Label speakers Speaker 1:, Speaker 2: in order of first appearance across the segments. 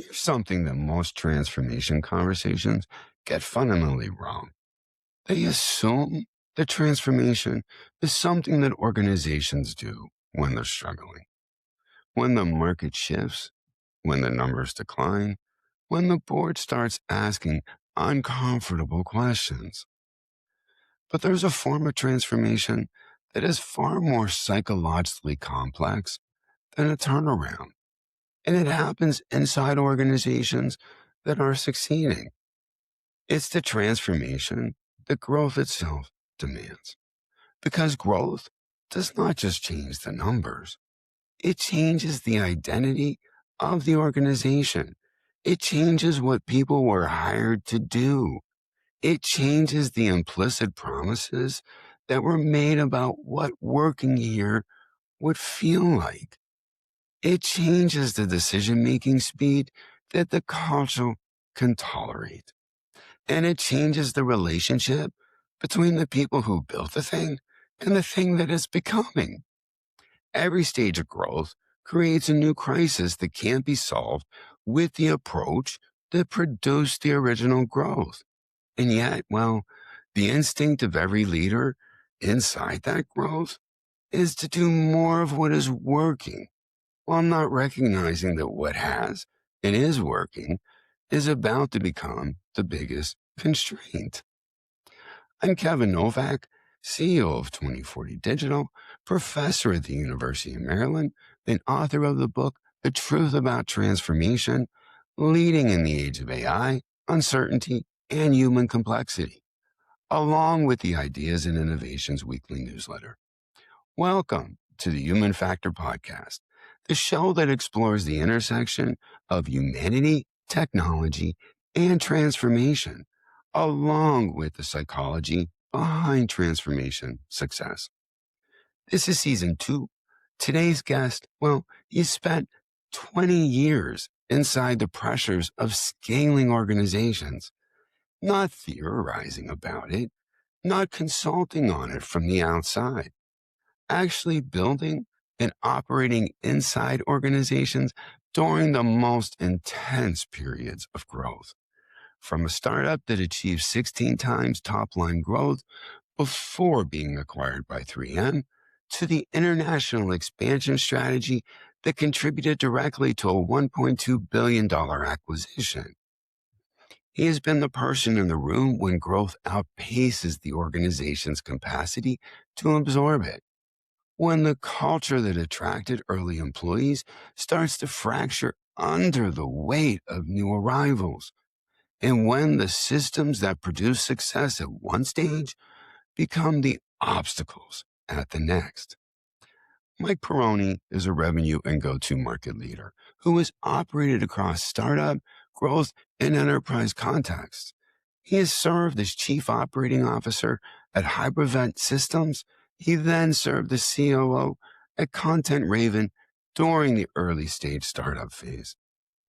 Speaker 1: Here's something that most transformation conversations get fundamentally wrong. They assume that transformation is something that organizations do when they're struggling, when the market shifts, when the numbers decline, when the board starts asking uncomfortable questions. But there's a form of transformation that is far more psychologically complex than a turnaround, and it happens inside organizations that are succeeding. It's the transformation that growth itself demands. Because growth does not just change the numbers, it changes the identity of the organization. It changes what people were hired to do. It changes the implicit promises that were made about what working here would feel like. It changes the decision-making speed that the culture can tolerate. And it changes the relationship between the people who built the thing and the thing that it's becoming. Every stage of growth creates a new crisis that can't be solved with the approach that produced the original growth. And yet, well, the instinct of every leader inside that growth is to do more of what is working, while not recognizing that what has and is working is about to become the biggest constraint. I'm Kevin Novak, CEO of 2040 Digital, professor at the University of Maryland, and author of the book, The Truth About Transformation, Leading in the Age of AI, Uncertainty, and Human Complexity, along with the Ideas and Innovations weekly newsletter. Welcome to the Human Factor Podcast, the show that explores the intersection of humanity, technology, and transformation, along with the psychology behind transformation success. This is season 2. Today's guest, well, he spent 20 years inside the pressures of scaling organizations, not theorizing about it, not consulting on it from the outside, actually building and operating inside organizations during the most intense periods of growth. From a startup that achieved 16 times top-line growth before being acquired by 3M, to the international expansion strategy that contributed directly to a $1.2 billion acquisition. He has been the person in the room when growth outpaces the organization's capacity to absorb it, when the culture that attracted early employees starts to fracture under the weight of new arrivals, and when the systems that produce success at one stage become the obstacles at the next. Mike Peroni is a revenue and go-to-market leader who has operated across startup, growth, and enterprise contexts. He has served as chief operating officer at Hypervent Systems. He then served as COO at Content Raven during the early stage startup phase.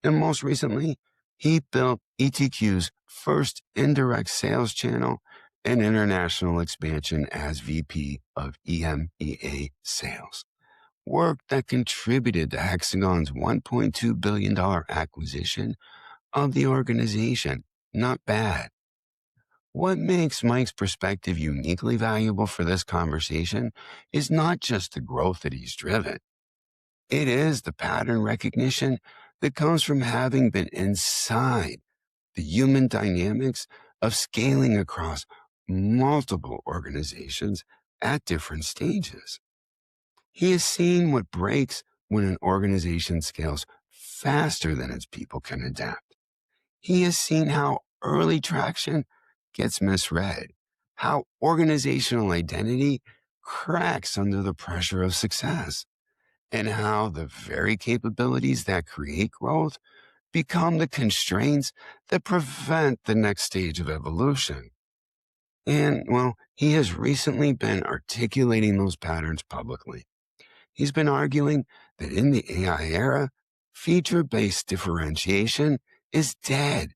Speaker 1: And most recently, he built ETQ's first indirect sales channel and international expansion as VP of EMEA Sales, work that contributed to Hexagon's $1.2 billion acquisition of the organization. Not bad. What makes Mike's perspective uniquely valuable for this conversation is not just the growth that he's driven. It is the pattern recognition that comes from having been inside the human dynamics of scaling across multiple organizations at different stages. He has seen what breaks when an organization scales faster than its people can adapt. He has seen how early traction gets misread, how organizational identity cracks under the pressure of success, and how the very capabilities that create growth become the constraints that prevent the next stage of evolution. And, well, he has recently been articulating those patterns publicly. He's been arguing that in the AI era, feature-based differentiation is dead,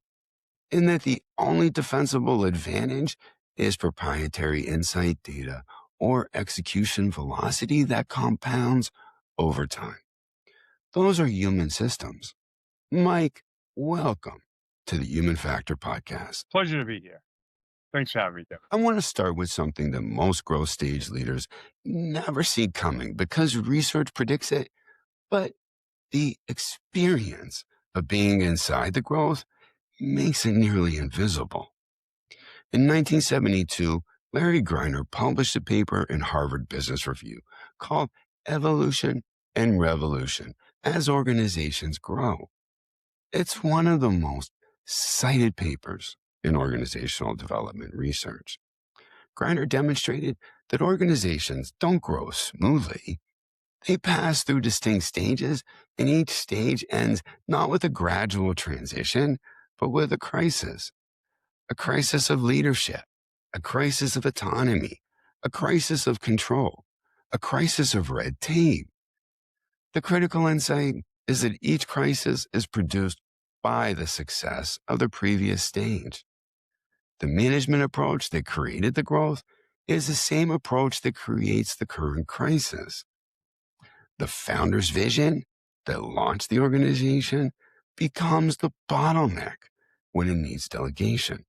Speaker 1: and that the only defensible advantage is proprietary insight data or execution velocity that compounds over time. Those are human systems. Mike Welcome to the Human Factor Podcast.
Speaker 2: Pleasure to be here. Thanks for having me, Kevin.
Speaker 1: I want to start with something that most growth stage leaders never see coming because research predicts it, but the experience of being inside the growth makes it nearly invisible. In 1972, Larry Greiner published a paper in Harvard Business Review called Evolution and Revolution as Organizations Grow. It's one of the most cited papers in organizational development research. Greiner demonstrated that organizations don't grow smoothly. They pass through distinct stages, and each stage ends not with a gradual transition, but with a crisis of leadership, a crisis of autonomy, a crisis of control, a crisis of red tape. The critical insight is that each crisis is produced by the success of the previous stage. The management approach that created the growth is the same approach that creates the current crisis. The founder's vision that launched the organization becomes the bottleneck when it needs delegation.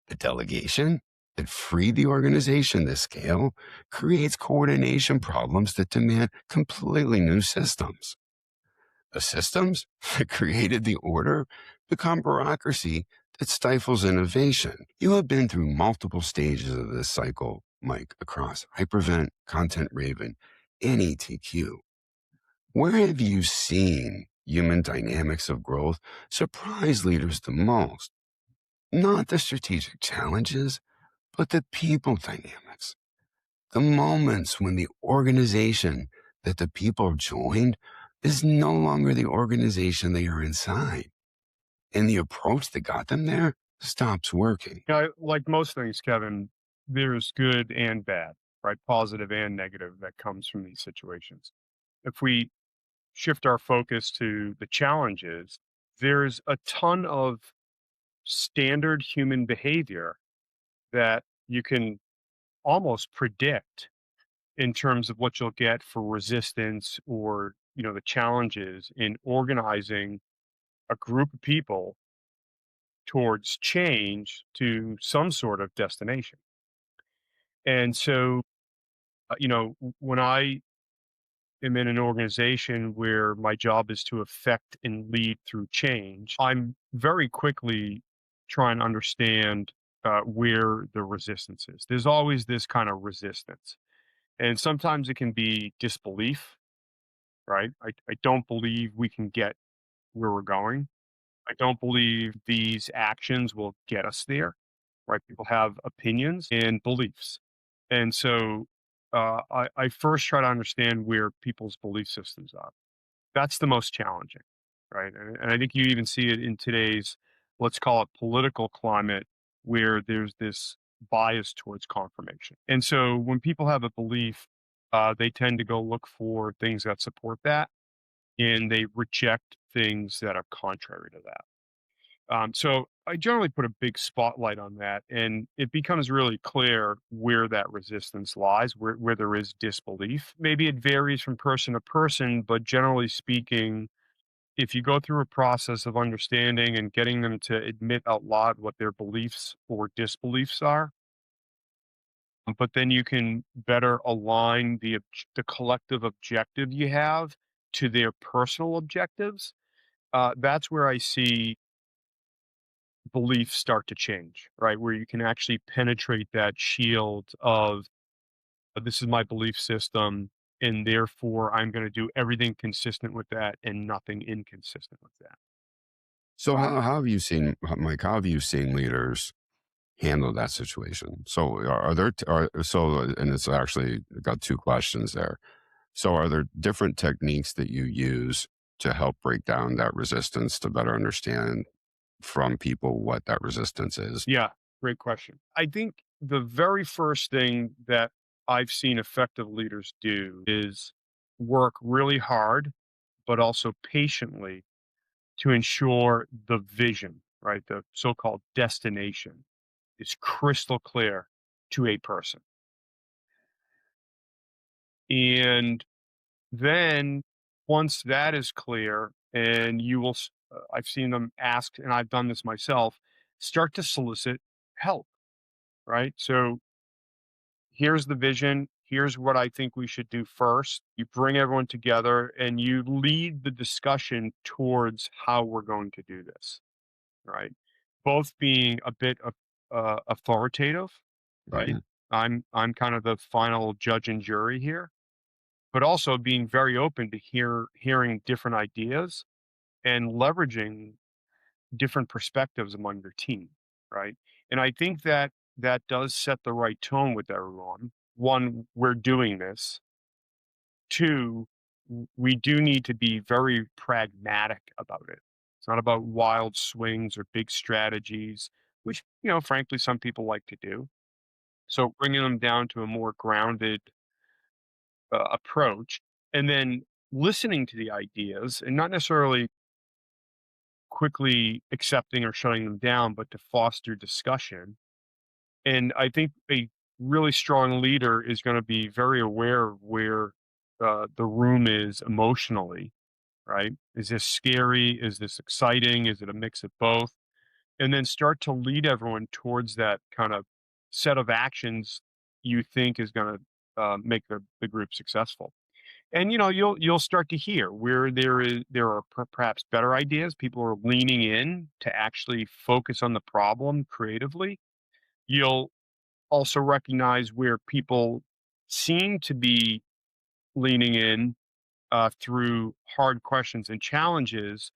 Speaker 1: The delegation that freed the organization to scale creates coordination problems that demand completely new systems. The systems that created the order become bureaucracy that stifles innovation. You have been through multiple stages of this cycle, Mike, across Hypervent, Content Raven, and ETQ. Where have you seen human dynamics of growth surprise leaders the most? Not the strategic challenges, but the people dynamics. The moments when the organization that the people joined is no longer the organization they are inside, and the approach that got them there stops working.
Speaker 2: Like most things, Kevin, there's good and bad, right? Positive and negative that comes from these situations. If we shift our focus to the challenges, there's a ton of standard human behavior that you can almost predict in terms of what you'll get for resistance or, the challenges in organizing a group of people towards change to some sort of destination. And so, when I am in an organization where my job is to affect and lead through change, I'm very quickly trying to understand where the resistance is. There's always this kind of resistance. And sometimes it can be disbelief, right? I don't believe we can get where we're going. I don't believe these actions will get us there, right? People have opinions and beliefs. And so I first try to understand where people's belief systems are. That's the most challenging, right? And I think you even see it in today's, let's call it political climate, where there's this bias towards confirmation. And so when people have a belief, they tend to go look for things that support that, and they reject things that are contrary to that. So I generally put a big spotlight on that, and it becomes really clear where that resistance lies, where there is disbelief. Maybe it varies from person to person, but generally speaking, if you go through a process of understanding and getting them to admit out loud what their beliefs or disbeliefs are, but then you can better align the collective objective you have to their personal objectives. That's where I see beliefs start to change, right? Where you can actually penetrate that shield of this is my belief system, and therefore I'm going to do everything consistent with that and nothing inconsistent with that.
Speaker 1: So how have you seen, Mike, how have you seen leaders handle that situation? So are there, and it's actually got two questions there. So are there different techniques that you use to help break down that resistance to better understand from people what that resistance is?
Speaker 2: Yeah, great question. I think the very first thing that I've seen effective leaders do is work really hard, but also patiently to ensure the vision, right? The so called destination is crystal clear to a person. And then once that is clear, and you will I've seen them ask, and I've done this myself, start to solicit help, right? So here's the vision. Here's what I think we should do first. You bring everyone together and you lead the discussion towards how we're going to do this, right? Both being a bit of authoritative, right?
Speaker 1: Mhm.
Speaker 2: I'm kind of the final judge and jury here, but also being very open to hearing different ideas and leveraging different perspectives among your team, right? And I think that that does set the right tone with everyone. One, we're doing this. Two, we do need to be very pragmatic about it. It's not about wild swings or big strategies, which, frankly, some people like to do. So bringing them down to a more grounded approach, and then listening to the ideas and not necessarily quickly accepting or shutting them down, but to foster discussion. And I think a really strong leader is going to be very aware of where the room is emotionally, right? Is this scary? Is this exciting? Is it a mix of both? And then start to lead everyone towards that kind of set of actions you think is going to make the group successful. And you'll start to hear where there are perhaps better ideas. People are leaning in to actually focus on the problem creatively. You'll also recognize where people seem to be leaning in through hard questions and challenges,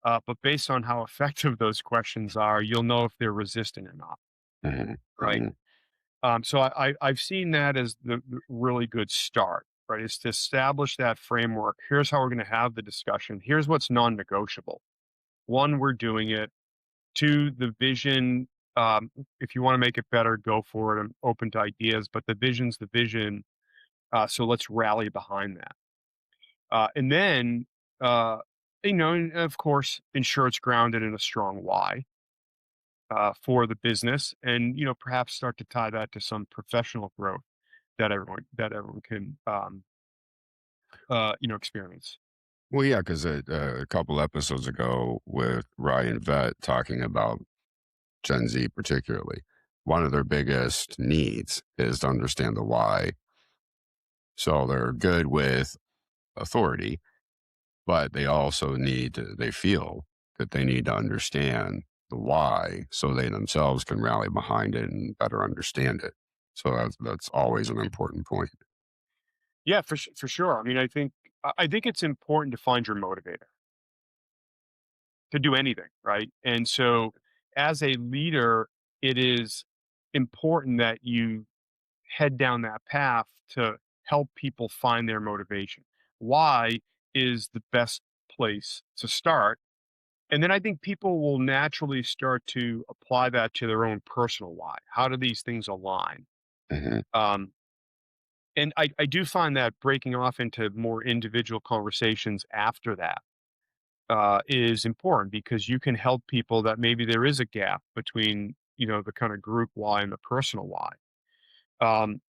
Speaker 2: but based on how effective those questions are, you'll know if they're resistant or not,
Speaker 1: Mhm.
Speaker 2: right?
Speaker 1: Mhm.
Speaker 2: So I've seen that as the really good start, right? Is to establish that framework. Here's how we're going to have the discussion. Here's what's non-negotiable. One, we're doing it. Two, the vision. If you want to make it better, go for it. I'm open to ideas, but the vision's the vision. So let's rally behind that. And then, uh, and of course, ensure it's grounded in a strong why for the business, and perhaps start to tie that to some professional growth that everyone can experience.
Speaker 1: Well, yeah, because a couple episodes ago with Ryan Vet talking about Gen Z particularly, one of their biggest needs is to understand the why. So they're good with authority, but they also they feel that they need to understand the why so they themselves can rally behind it and better understand it. So that's always an important point.
Speaker 2: Yeah, for sure. I mean, I think it's important to find your motivator to do anything, right? And so, as a leader, it is important that you head down that path to help people find their motivation. Why is the best place to start? And then I think people will naturally start to apply that to their own personal why. How do these things align?
Speaker 1: Hmm.
Speaker 2: Um, and I do find that breaking off into more individual conversations after that is important because you can help people that maybe there is a gap between the kind of group why and the personal why. Um,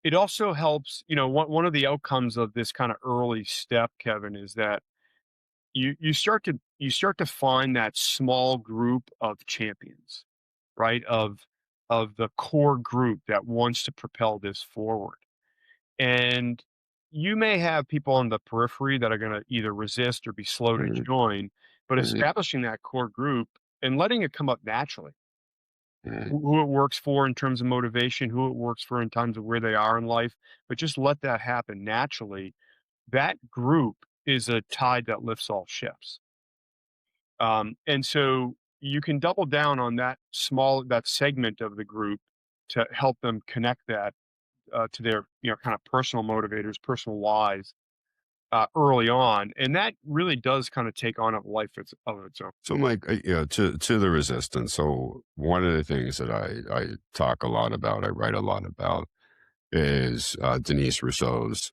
Speaker 2: it also helps. One of the outcomes of this kind of early step, Kevin, is that you start to find that small group of champions, right? Of the core group that wants to propel this forward. And you may have people on the periphery that are going to either resist or be slow to
Speaker 1: Hmm.
Speaker 2: join, but
Speaker 1: Hmm.
Speaker 2: establishing that core group and letting it come up naturally.
Speaker 1: Hmm.
Speaker 2: Who it works for in terms of motivation, who it works for in terms of where they are in life, but just let that happen naturally. That group is a tide that lifts all ships. And so you can double down on that segment of the group to help them connect that to their kind of personal motivators, personal whys early on, and that really does kind of take on a life of its own.
Speaker 1: So, Mike, to the resistance. So, one of the things that I talk a lot about, I write a lot about, is Denise Rousseau's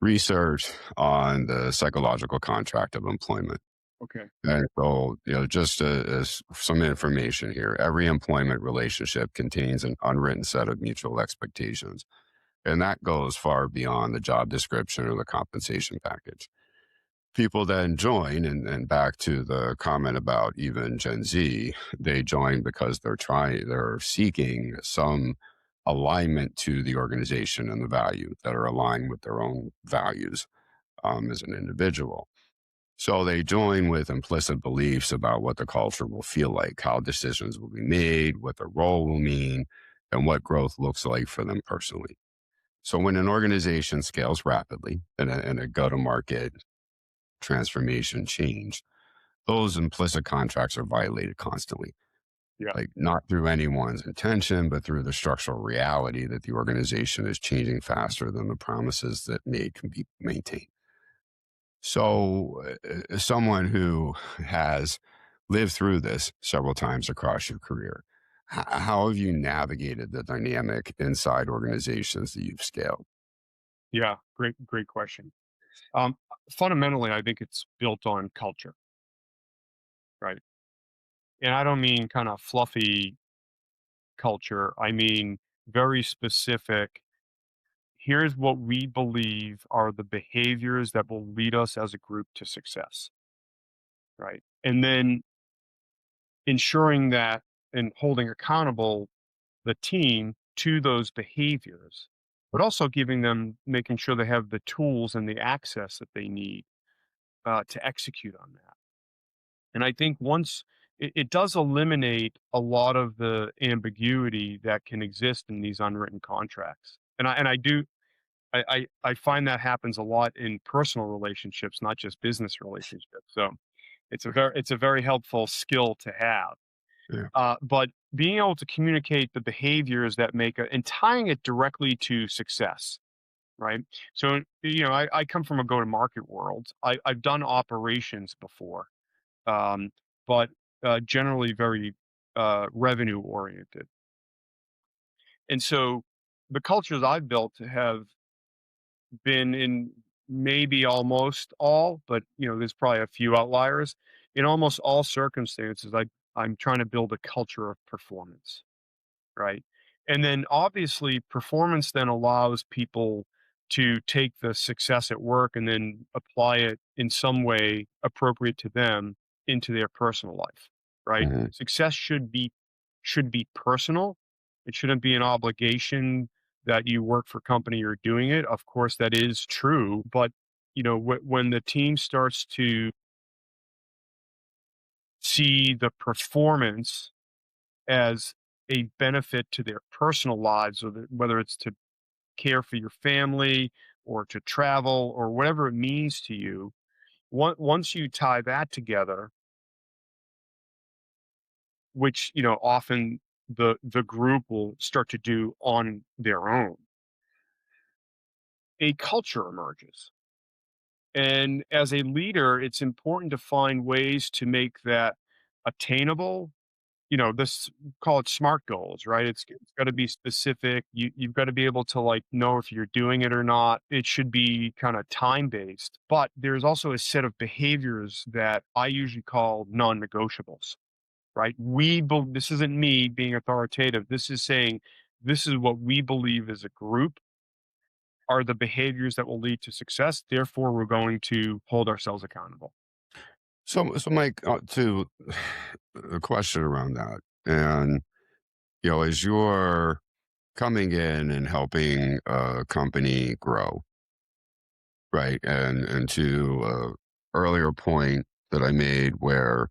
Speaker 1: research on the psychological contract of employment.
Speaker 2: Okay.
Speaker 1: And so, just as some information here, every employment relationship contains an unwritten set of mutual expectations. And that goes far beyond the job description or the compensation package. people then join, and back to the comment about even Gen Z, they join because they're seeking some alignment to the organization and the value that are aligned with their own values as an individual. So they join with implicit beliefs about what the culture will feel like, how decisions will be made, what their role will mean, and what growth looks like for them personally. So when an organization scales rapidly and a go-to-market transformation change, those implicit contracts are violated constantly.
Speaker 2: Yeah.
Speaker 1: Like not through anyone's intention, but through the structural reality that the organization is changing faster than the promises that made can be maintained. So, as someone who has lived through this several times across your career, how have you navigated the dynamic inside organizations that you've scaled?
Speaker 2: Yeah. Great question. Um, Fundamentally, I think it's built on culture, right? And I don't mean kind of fluffy culture. I mean very specific. Here's what we believe are the behaviors that will lead us as a group to success, right? And then ensuring that and holding accountable the team to those behaviors, but also giving them, making sure they have the tools and the access that they need to execute on that. And I think once it does eliminate a lot of the ambiguity that can exist in these unwritten contracts. And I find that happens a lot in personal relationships, not just business relationships. So it's a very helpful skill to have.
Speaker 1: Yeah.
Speaker 2: But being able to communicate the behaviors that make it and tying it directly to success, right? So I come from a go-to-market world. I've done operations before, um, but generally very revenue oriented. And so the cultures I've built have been in maybe almost all, but there's probably a few outliers. In almost all circumstances, I'm trying to build a culture of performance, right? And then obviously performance then allows people to take the success at work and then apply it in some way appropriate to them into their personal life, right?
Speaker 1: Mhm.
Speaker 2: Success should be personal. It shouldn't be an obligation that you work for company you're doing it. Of course that is true, but when the team starts to see the performance as a benefit to their personal lives, or whether it's to care for your family or to travel or whatever it means to you. Once you tie that together, which often the group will start to do on their own, a culture emerges. And as a leader, it's important to find ways to make that attainable. This, call it SMART goals, right? It's got to be specific. You've got to be able to like know if you're doing it or not. It should be kind of time based, but there's also a set of behaviors that I usually call non-negotiables, right? This isn't me being authoritative. This is saying this is what we believe as a group are the behaviors that will lead to success. Therefore, we're going to hold ourselves accountable.
Speaker 1: So Mike, to a question around that, and as you're coming in and helping a company grow, right, and to earlier point that I made, where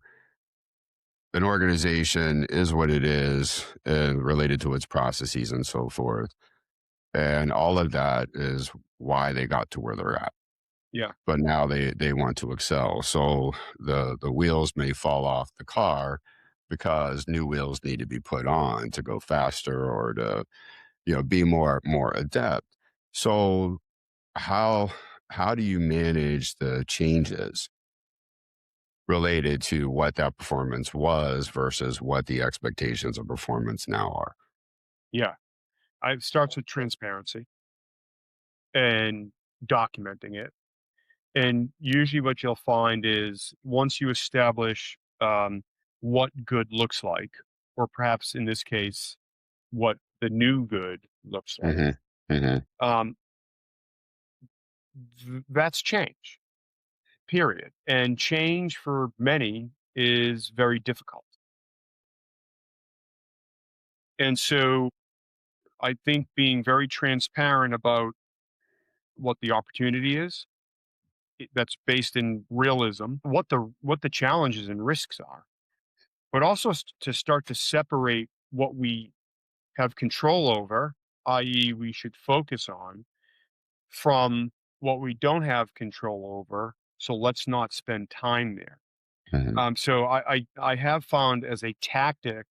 Speaker 1: an organization is what it is and related to its processes and so forth. And all of that is why they got to where they're at.
Speaker 2: Yeah.
Speaker 1: But now they want to excel. So the wheels may fall off the car because new wheels need to be put on to go faster or to, be more adept. So how how do you manage the changes related to what that performance was versus what the expectations of performance now are?
Speaker 2: Yeah. It starts with transparency and documenting it. And usually what you'll find is once you establish what good looks like, or perhaps in this case, what the new good looks like,
Speaker 1: Mhm. Mhm.
Speaker 2: um, that's change. period. And change for many is very difficult. And so I think being very transparent about what the opportunity is, that's based in realism, what the challenges and risks are, but also to start to separate what we have control over, i.e., we should focus on, from what we don't have control over. So let's not spend time there.
Speaker 1: Mhm.
Speaker 2: So I have found as a tactic,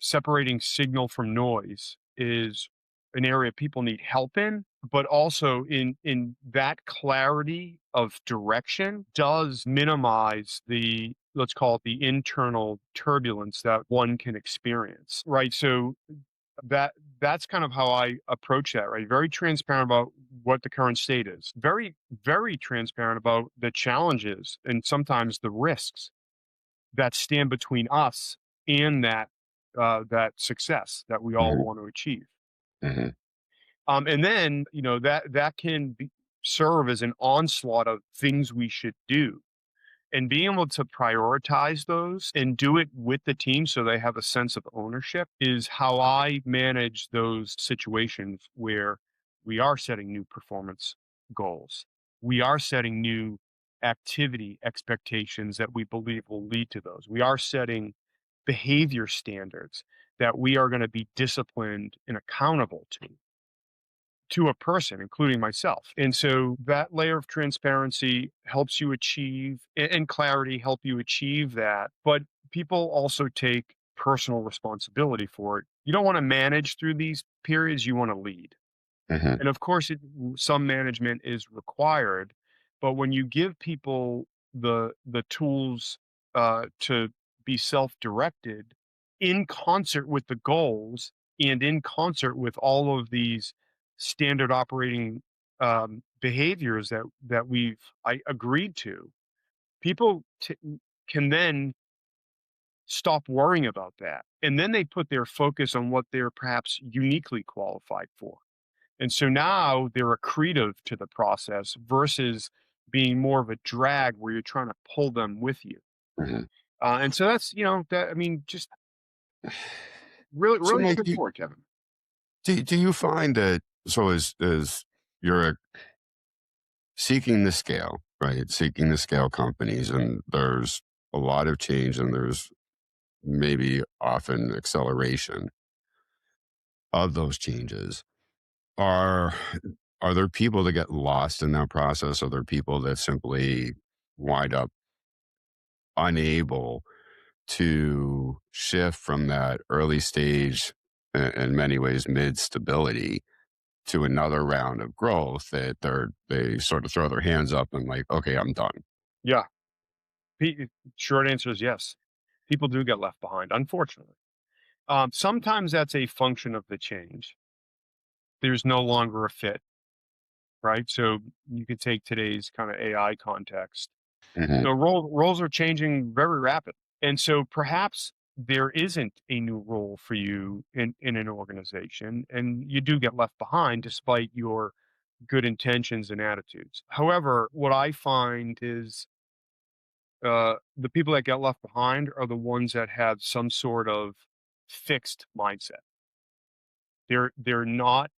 Speaker 2: separating signal from noise is an area people need help in, but also in that clarity of direction does minimize the, let's call it, the internal turbulence that one can experience, right? So that that's kind of how I approach that, right? Very transparent about what the current state is. Very transparent about the challenges and sometimes the risks that stand between us and that success that we all
Speaker 1: Mhm.
Speaker 2: want to achieve.
Speaker 1: Mhm.
Speaker 2: And then that can serve as an onslaught of things we should do, and being able to prioritize those and do it with the team so they have a sense of ownership is how I manage those situations where we are setting new performance goals. We are setting new activity expectations that we believe will lead to those. We are setting behavior standards that we are going to be disciplined and accountable to a person, including myself. And so that layer of transparency helps you achieve, and clarity help you achieve that. But people also take personal responsibility for it. You don't want to manage through these periods, you want to lead.
Speaker 1: Mhm.
Speaker 2: And of course, some management is required, but when you give people the tools to be self-directed in concert with the goals and in concert with all of these standard operating behaviors that we've agreed to, people can then stop worrying about that, and then they put their focus on what they're perhaps uniquely qualified for. And so now they're accretive to the process versus being more of a drag where you're trying to pull them with you.
Speaker 1: Mhm.
Speaker 2: And so that's, that, I mean, just really,
Speaker 1: So,
Speaker 2: really
Speaker 1: Mike,
Speaker 2: straightforward, Kevin.
Speaker 1: do you find that so as you're seeking the scale, right? Seeking the scale companies, and there's a lot of change, and there's maybe often acceleration of those changes. Are are there people that get lost in that process? Are there people that simply wind up unable to shift from that early stage, in many ways mid stability, to another round of growth, that they sort of throw their hands up and like, okay, I'm done.
Speaker 2: Yeah. Short answer is yes. People do get left behind, unfortunately. Sometimes that's a function of the change. There's no longer a fit, right? So you could take today's kind of AI context.
Speaker 1: Hmm.
Speaker 2: Roles are changing very rapidly. And so perhaps there isn't a new role for you in an organization, and you do get left behind despite your good intentions and attitudes. However, what I find is the people that get left behind are the ones that have some sort of fixed mindset. They're not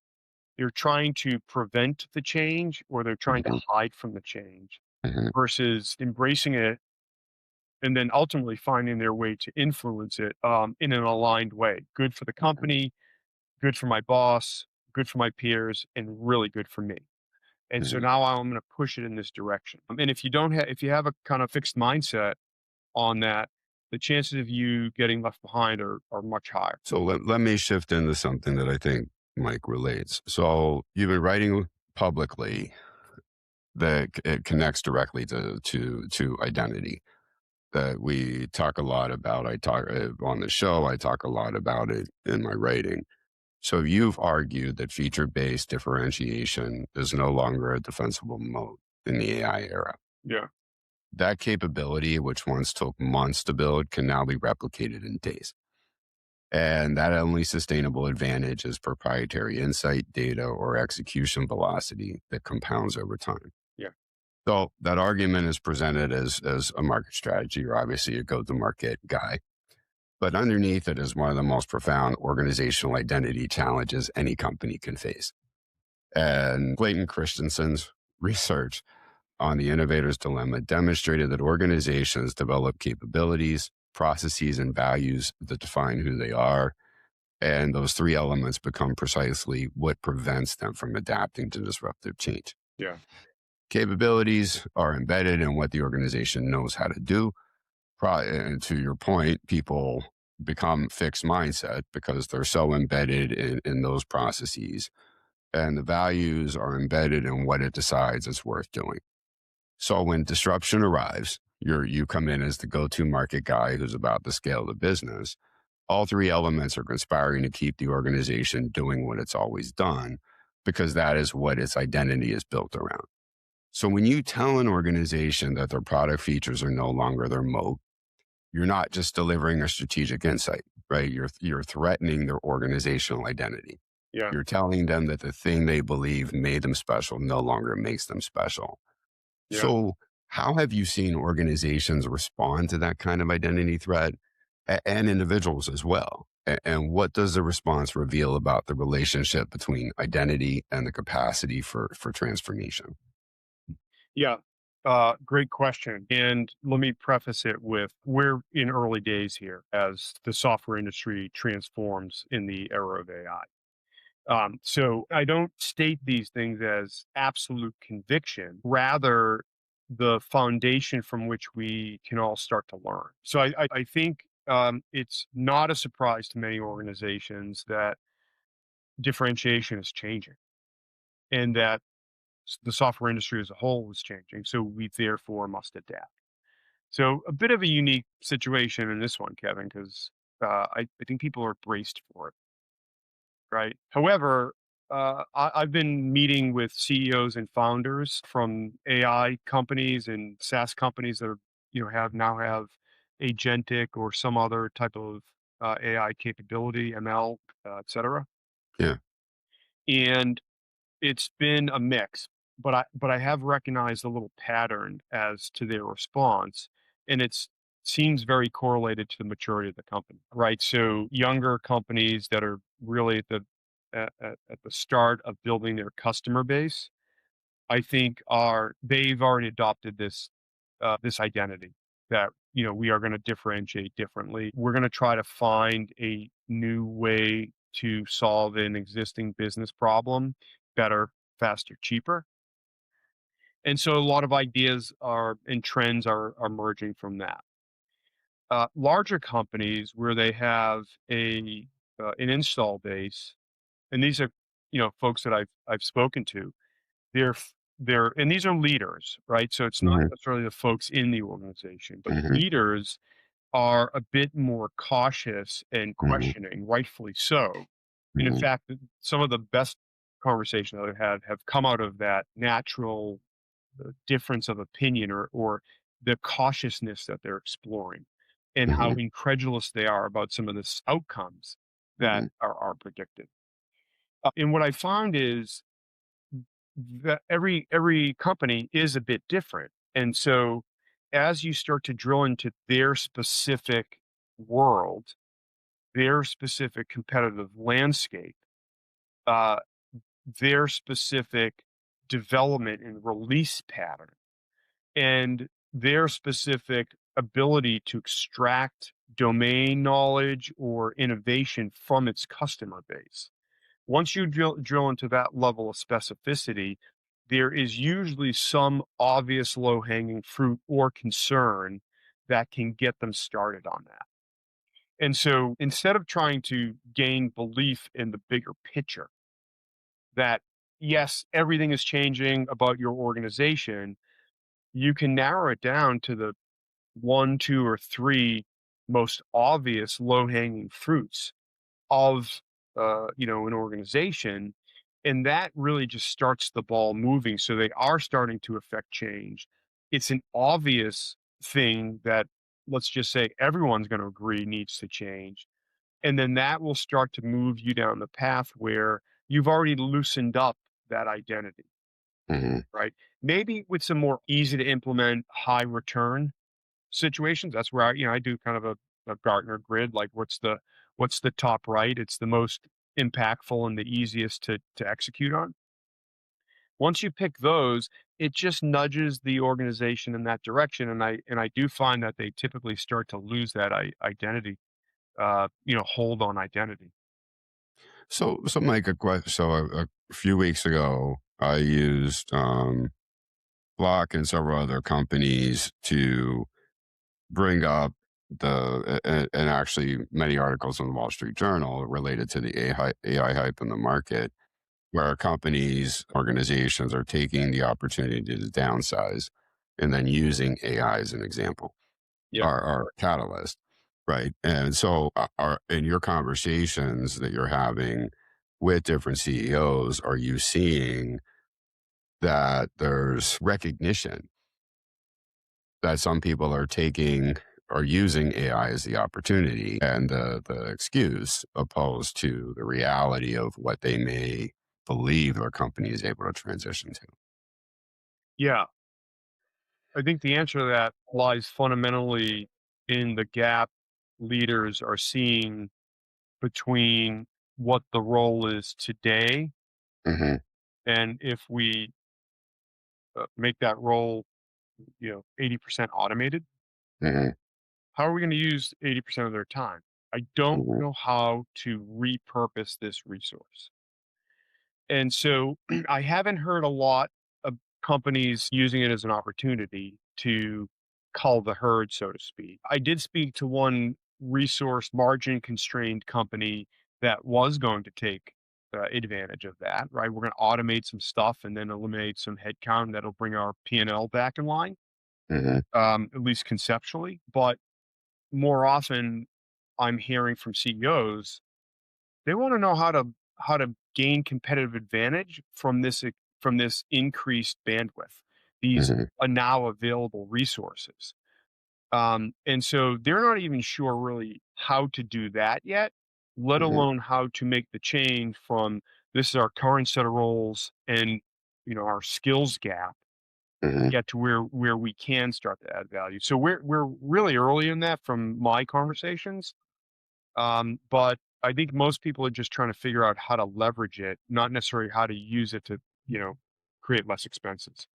Speaker 2: they're trying to prevent the change, or they're trying to
Speaker 1: Hmm.
Speaker 2: hide from the change
Speaker 1: Hmm.
Speaker 2: versus embracing it and then ultimately finding their way to influence it in an aligned way. Good for the company, good for my boss, good for my peers, and really good for me. And so
Speaker 1: Hmm.
Speaker 2: now I'm going to push it in this direction. And if you have a kind of fixed mindset on that, the chances of you getting left behind are much higher.
Speaker 1: So let me shift into something that I think Mike relates. So you've been writing publicly that it connects directly to identity, that we talk a lot about. I talk on the show. I talk a lot about it in my writing. So you've argued that feature-based differentiation is no longer a defensible moat in the AI era.
Speaker 2: Yeah.
Speaker 1: That capability, which once took months to build, can now be replicated in days. And that only sustainable advantage is proprietary insight, data, or execution velocity that compounds over time.
Speaker 2: Yeah.
Speaker 1: So that argument is presented as a market strategy. You're obviously a go-to-market guy, but underneath it is one of the most profound organizational identity challenges any company can face. And Clayton Christensen's research on the innovator's dilemma demonstrated that organizations develop capabilities, processes, and values that define who they are. And those three elements become precisely what prevents them from adapting to disruptive change.
Speaker 2: Yeah.
Speaker 1: Capabilities are embedded in what the organization knows how to do. And to your point, people become fixed mindset because they're so embedded in those processes. And the values are embedded in what it decides it's worth doing. So when disruption arrives, you come in as the go-to market guy who's about to scale the business. All three elements are conspiring to keep the organization doing what it's always done because that is what its identity is built around. So when you tell an organization that their product features are no longer their moat, you're not just delivering a strategic insight, right? You're threatening their organizational identity.
Speaker 2: Yeah.
Speaker 1: You're telling them that the thing they believe made them special no longer makes them special.
Speaker 2: Yeah.
Speaker 1: So how have you seen organizations respond to that kind of identity threat and individuals as well? And what does the response reveal about the relationship between identity and the capacity for transformation?
Speaker 2: Yeah. Great question. And let me preface it with we're in early days here as the software industry transforms in the era of AI. So I don't state these things as absolute conviction, rather, the foundation from which we can all start to learn. So I think it's not a surprise to many organizations that differentiation is changing and that the software industry as a whole is changing. So we therefore must adapt. So a bit of a unique situation in this one, Kevin, because I think people are braced for it, right? However, I've been meeting with CEOs and founders from AI companies and SaaS companies that are, have agentic or some other type of AI capability, ML, et cetera.
Speaker 1: Yeah.
Speaker 2: And it's been a mix, but I have recognized a little pattern as to their response, and it's seems very correlated to the maturity of the company, right? So younger companies that are really at the start of building their customer base, I think they've already adopted this identity that we are going to differentiate differently. We're going to try to find a new way to solve an existing business problem better, faster, cheaper. And so a lot of ideas are and trends are emerging from that. Larger companies where they have an install base, and these are folks that I've spoken to. And these are leaders, right? So it's not
Speaker 1: Hmm.
Speaker 2: necessarily the folks in the organization, but
Speaker 1: Hmm.
Speaker 2: leaders are a bit more cautious and
Speaker 1: Hmm.
Speaker 2: questioning, rightfully so. And in
Speaker 1: Hmm.
Speaker 2: fact, some of the best conversations I've had have come out of that natural difference of opinion or the cautiousness that they're exploring and how
Speaker 1: Hmm.
Speaker 2: incredulous they are about some of the outcomes that
Speaker 1: Hmm.
Speaker 2: are predicted. And what I found is that every company is a bit different. And so as you start to drill into their specific world, their specific competitive landscape, uh, their specific development and release pattern, and their specific ability to extract domain knowledge or innovation from its customer base. Once you drill into that level of specificity, there is usually some obvious low hanging fruit or concern that can get them started on that. And so instead of trying to gain belief in the bigger picture that, yes, everything is changing about your organization, you can narrow it down to the one, two, or three most obvious low hanging fruits of an organization, and that really just starts the ball moving. So they are starting to affect change. It's an obvious thing that, let's just say, everyone's going to agree needs to change, and then that will start to move you down the path where you've already loosened up that identity,
Speaker 1: Hmm.
Speaker 2: right? maybe with some more easy to implement high return situations. That's where I do kind of a Gartner grid, like what's the top right? It's the most impactful and the easiest to execute on. Once you pick those, it just nudges the organization in that direction, and I do find that they typically start to lose that identity, hold on identity.
Speaker 1: So Mike, a few weeks ago, I used Block and several other companies to bring up and actually many articles in the Wall Street Journal related to the AI hype in the market, where companies, organizations are taking the opportunity to downsize and then using AI as an example,
Speaker 2: Yeah.
Speaker 1: or a catalyst, right? And so, are in your conversations that you're having with different CEOs, are you seeing that there's recognition that some people are using AI as the opportunity and the excuse, opposed to the reality of what they may believe their company is able to transition to?
Speaker 2: Yeah. I think the answer to that lies fundamentally in the gap leaders are seeing between what the role is today,
Speaker 1: Hmm.
Speaker 2: and if we make that role, 80% automated,
Speaker 1: Hmm.
Speaker 2: how are we going to use 80% of their time? I don't
Speaker 1: Hmm.
Speaker 2: know how to repurpose this resource. And so I haven't heard a lot of companies using it as an opportunity to cull the herd, so to speak. I did speak to one resource margin constrained company that was going to take advantage of that, right? We're going to automate some stuff and then eliminate some headcount that'll bring our P&L back in line,
Speaker 1: Hmm.
Speaker 2: at least conceptually. But more often, I'm hearing from CEOs they want to know how to gain competitive advantage from this increased bandwidth, these
Speaker 1: Hmm.
Speaker 2: are now available resources. And so they're not even sure really how to do that yet, let
Speaker 1: Hmm.
Speaker 2: alone how to make the change from this is our current set of roles and our skills gap to
Speaker 1: Hmm.
Speaker 2: get to where we can start to add value. So we're really early in that from my conversations. But I think most people are just trying to figure out how to leverage it, not necessarily how to use it to, you know, create less expenses.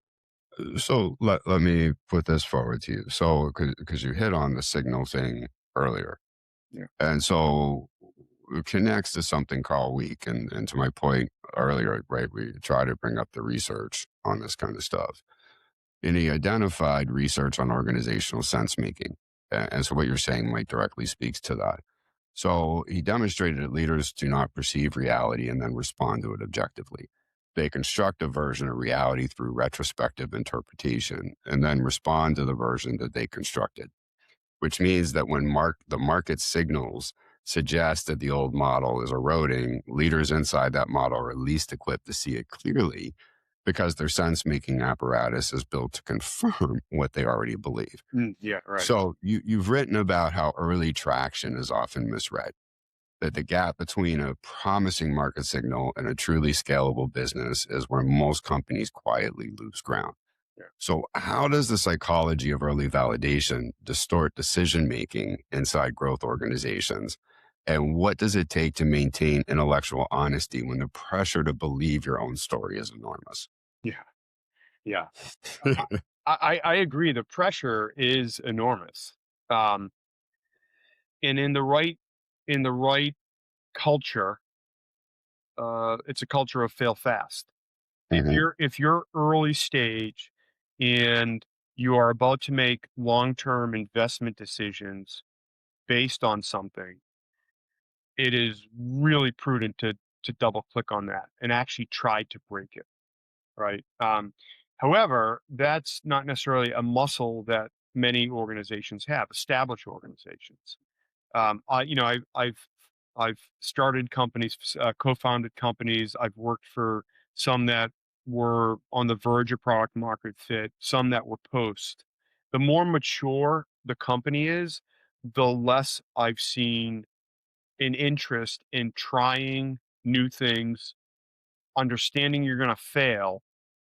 Speaker 1: So let me put this forward to you. So, because you hit on the signal thing earlier,
Speaker 2: Yeah.
Speaker 1: and so it connects to something called weak, and to my point earlier, right? We try to bring up the research on this kind of stuff, and he identified research on organizational sense making, and so what you're saying, Mike, directly speaks to that. So he demonstrated that leaders do not perceive reality and then respond to it objectively. They construct a version of reality through retrospective interpretation and then respond to the version that they constructed, which means that when the market signals suggest that the old model is eroding, leaders inside that model are at least equipped to see it clearly because their sense making apparatus is built to confirm what they already believe.
Speaker 2: Yeah. Right.
Speaker 1: So you've written about how early traction is often misread, that the gap between a promising market signal and a truly scalable business is where most companies quietly lose ground.
Speaker 2: Yeah.
Speaker 1: So, how does the psychology of early validation distort decision making inside growth organizations? And what does it take to maintain intellectual honesty when the pressure to believe your own story is enormous?
Speaker 2: Yeah. Yeah. I agree. The pressure is enormous. Um, and in the right culture, it's a culture of fail fast. If
Speaker 1: Hmm.
Speaker 2: you're early stage and you are about to make long-term investment decisions based on something, it is really prudent to double click on that and actually try to break it, right? However, that's not necessarily a muscle that many organizations have, established organizations. I've started companies, co-founded companies. I've worked for some that were on the verge of product market fit, some that were post. The more mature the company is, the less I've seen an interest in trying new things, understanding you're going to fail,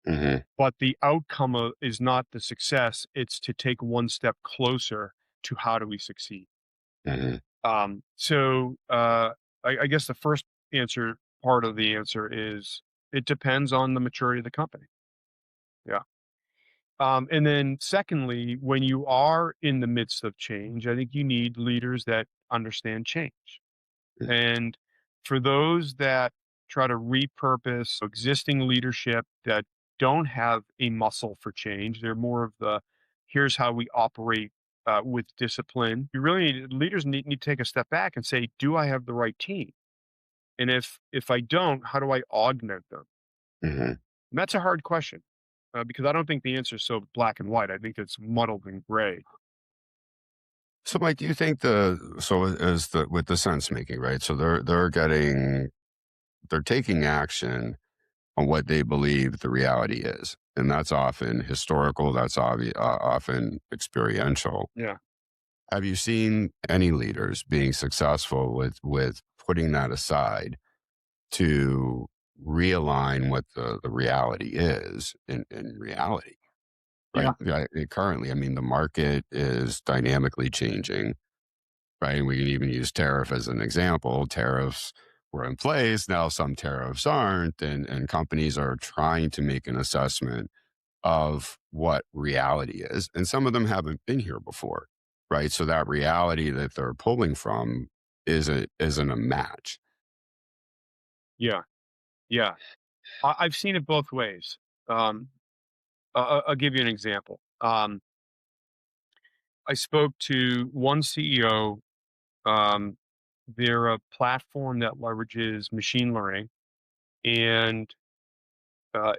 Speaker 1: Hmm.
Speaker 2: but the outcome is not the success. It's to take one step closer to how do we succeed.
Speaker 1: Hmm.
Speaker 2: I guess the first part of the answer is it depends on the maturity of the company. Yeah. And then secondly, when you are in the midst of change, I think you need leaders that understand change. And for those that try to repurpose existing leadership that don't have a muscle for change, they're more of the here's how we operate with discipline. You really leaders need to take a step back and say, do I have the right team? And if I don't, how do I augment them?
Speaker 1: Hmm.
Speaker 2: And that's a hard question because I don't think the answer is so black and white. I think it's muddled and gray.
Speaker 1: So, Mike, do you think as the with the sense making, right? So they're taking action on what they believe the reality is, and that's often historical. That's often experiential.
Speaker 2: Yeah.
Speaker 1: Have you seen any leaders being successful with putting that aside to realign what the reality is in reality?
Speaker 2: Yeah.
Speaker 1: Right? Yeah, currently, I mean, the market is dynamically changing. Right? We can even use tariff as an example. Tariffs were in place. Now some tariffs aren't. And companies are trying to make an assessment of what reality is. And some of them haven't been here before. Right. So that reality that they're pulling from isn't a match.
Speaker 2: Yeah. Yeah. I've seen it both ways. Um, I'll give you an example. I spoke to one CEO. Um, they're a platform that leverages machine learning, and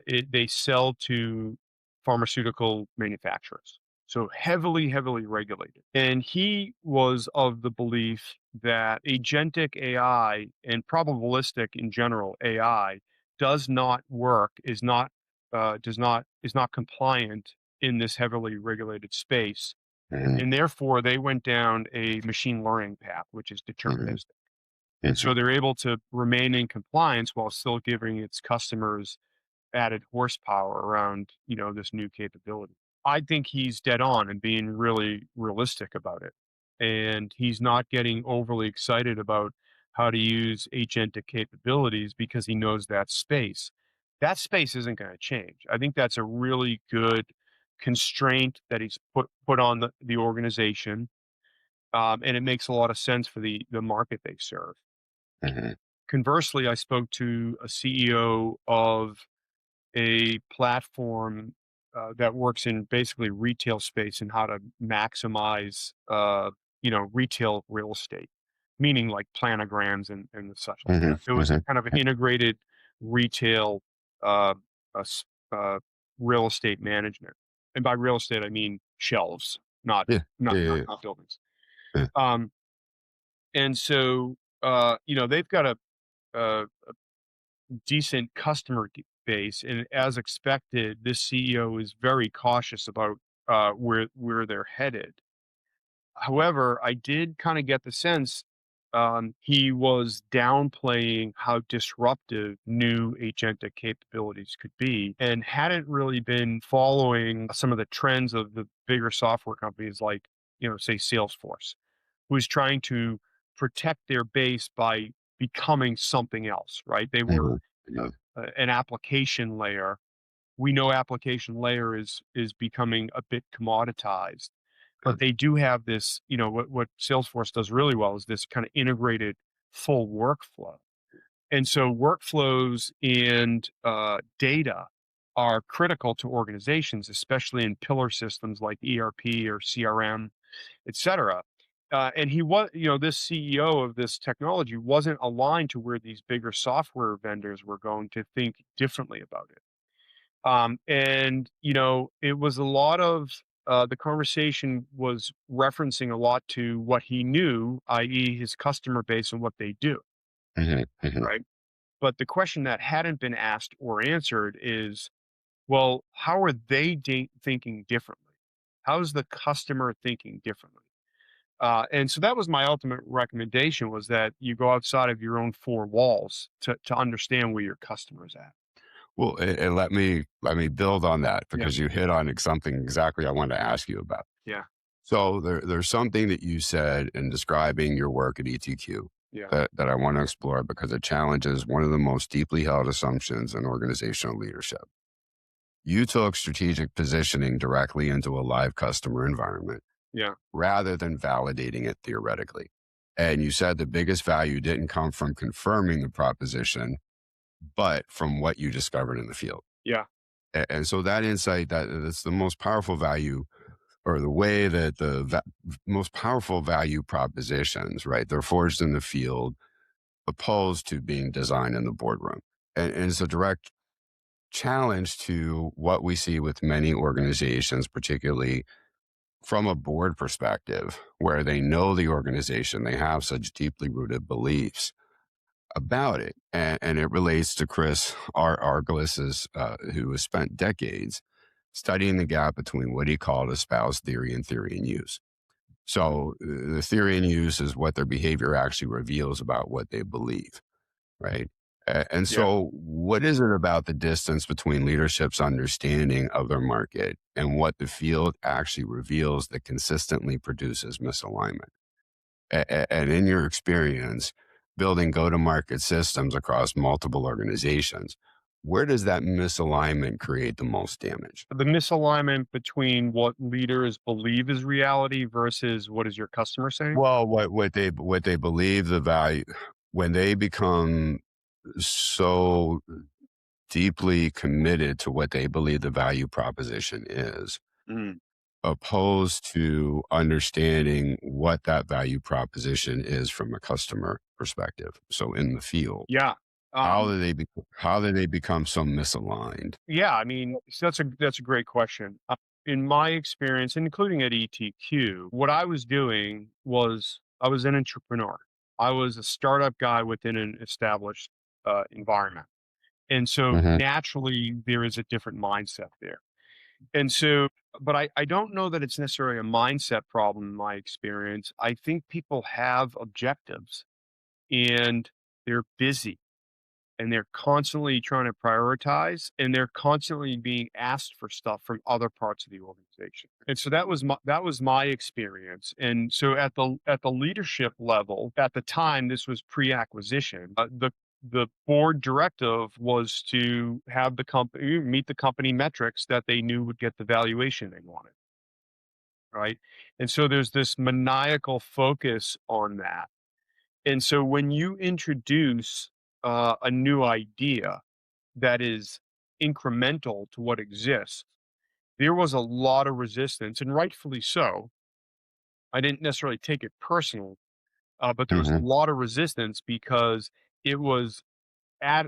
Speaker 2: they sell to pharmaceutical manufacturers. So heavily, heavily regulated. And he was of the belief that agentic AI and probabilistic in general AI does not work, is not compliant in this heavily regulated space.
Speaker 1: Hmm.
Speaker 2: And therefore they went down a machine learning path, which is
Speaker 1: Hmm.
Speaker 2: deterministic. And
Speaker 1: Hmm.
Speaker 2: so they're able to remain in compliance while still giving its customers added horsepower around, this new capability. I think he's dead on and being really realistic about it. And he's not getting overly excited about how to use agentic capabilities because he knows that space. That space isn't going to change. I think that's a really good constraint that he's put on the organization. And it makes a lot of sense for the market they serve.
Speaker 1: Hmm.
Speaker 2: Conversely, I spoke to a CEO of a platform that works in basically retail space and how to maximize, retail real estate, meaning like planograms and such like
Speaker 1: Hmm.
Speaker 2: that. It was
Speaker 1: Hmm.
Speaker 2: kind of an integrated retail uh, uh, s- uh, real estate management, and by real estate I mean shelves, not
Speaker 1: Yeah.
Speaker 2: not
Speaker 1: Yeah.
Speaker 2: not,
Speaker 1: Yeah.
Speaker 2: not buildings.
Speaker 1: Yeah.
Speaker 2: Um, and so they've got a decent customer base, and as expected, this CEO is very cautious about where they're headed. However, I did kind of get the sense he was downplaying how disruptive new agentic capabilities could be, and hadn't really been following some of the trends of the bigger software companies, like say Salesforce, who's trying to protect their base by becoming something else. Right? They were
Speaker 1: Hmm. Yeah.
Speaker 2: an application layer. We know application layer is becoming a bit commoditized, but they do have this, what Salesforce does really well is this kind of integrated full workflow. And so workflows and data are critical to organizations, especially in pillar systems like ERP or CRM, et cetera. And he was, this CEO of this technology wasn't aligned to where these bigger software vendors were going to think differently about it. It was a lot of the conversation was referencing a lot to what he knew, i.e., his customer base and what they do,
Speaker 1: Hmm. Hmm.
Speaker 2: right? But the question that hadn't been asked or answered is, well, how are they thinking differently? How's the customer thinking differently? And so that was my ultimate recommendation, was that you go outside of your own four walls to understand where your customer's at.
Speaker 1: Well, and let me build on that
Speaker 2: Yeah.
Speaker 1: because you hit on something exactly I wanted to ask you about.
Speaker 2: Yeah.
Speaker 1: So there's something that you said in describing your work at ETQ
Speaker 2: Yeah.
Speaker 1: that I want to explore because it challenges one of the most deeply held assumptions in organizational leadership. You took strategic positioning directly into a live customer environment
Speaker 2: Yeah.
Speaker 1: rather than validating it theoretically. And you said the biggest value didn't come from confirming the proposition, but from what you discovered in the field.
Speaker 2: Yeah.
Speaker 1: And so that insight, that's the most powerful value, or the way that most powerful value propositions, right? They're forged in the field, opposed to being designed in the boardroom. And it's a direct challenge to what we see with many organizations, particularly from a board perspective, where they know the organization, they have such deeply rooted beliefs about it. And it relates to Chris Arglis's, who has spent decades studying the gap between what he called espoused theory and theory in use. So the theory in use is what their behavior actually reveals about what they believe, right? And
Speaker 2: Yeah.
Speaker 1: so, what is it about the distance between leadership's understanding of their market and what the field actually reveals that consistently produces misalignment? And in your experience, building go to market systems across multiple organizations, where does that misalignment create the most damage?
Speaker 2: The misalignment between what leaders believe is reality versus what is your customer saying?
Speaker 1: Well, what they believe the value, when they become so deeply committed to what they believe the value proposition is,
Speaker 2: Mm.
Speaker 1: opposed to understanding what that value proposition is from a customer perspective. So in the field,
Speaker 2: Yeah.
Speaker 1: how
Speaker 2: Um,
Speaker 1: do they become so misaligned?
Speaker 2: yeah. I mean, so that's a great question. In my experience, including at ETQ, what I was doing was I was an entrepreneur. I was a startup guy within an established environment. And so
Speaker 1: Hmm.
Speaker 2: naturally, there is a different mindset there. And so, but I don't know that it's necessarily a mindset problem in my experience. I think people have objectives and they're busy and they're constantly trying to prioritize and they're constantly being asked for stuff from other parts of the organization. And so that was my experience. And so at the leadership level at the time, this was pre-acquisition, the board directive was to have the company meet the company metrics that they knew would get the valuation they wanted, right? And so there's this maniacal focus on that. And so when you introduce a new idea that is incremental to what exists, there was a lot of resistance, and rightfully so. I didn't necessarily take it personal, but there was a
Speaker 1: Hmm.
Speaker 2: lot of resistance because it was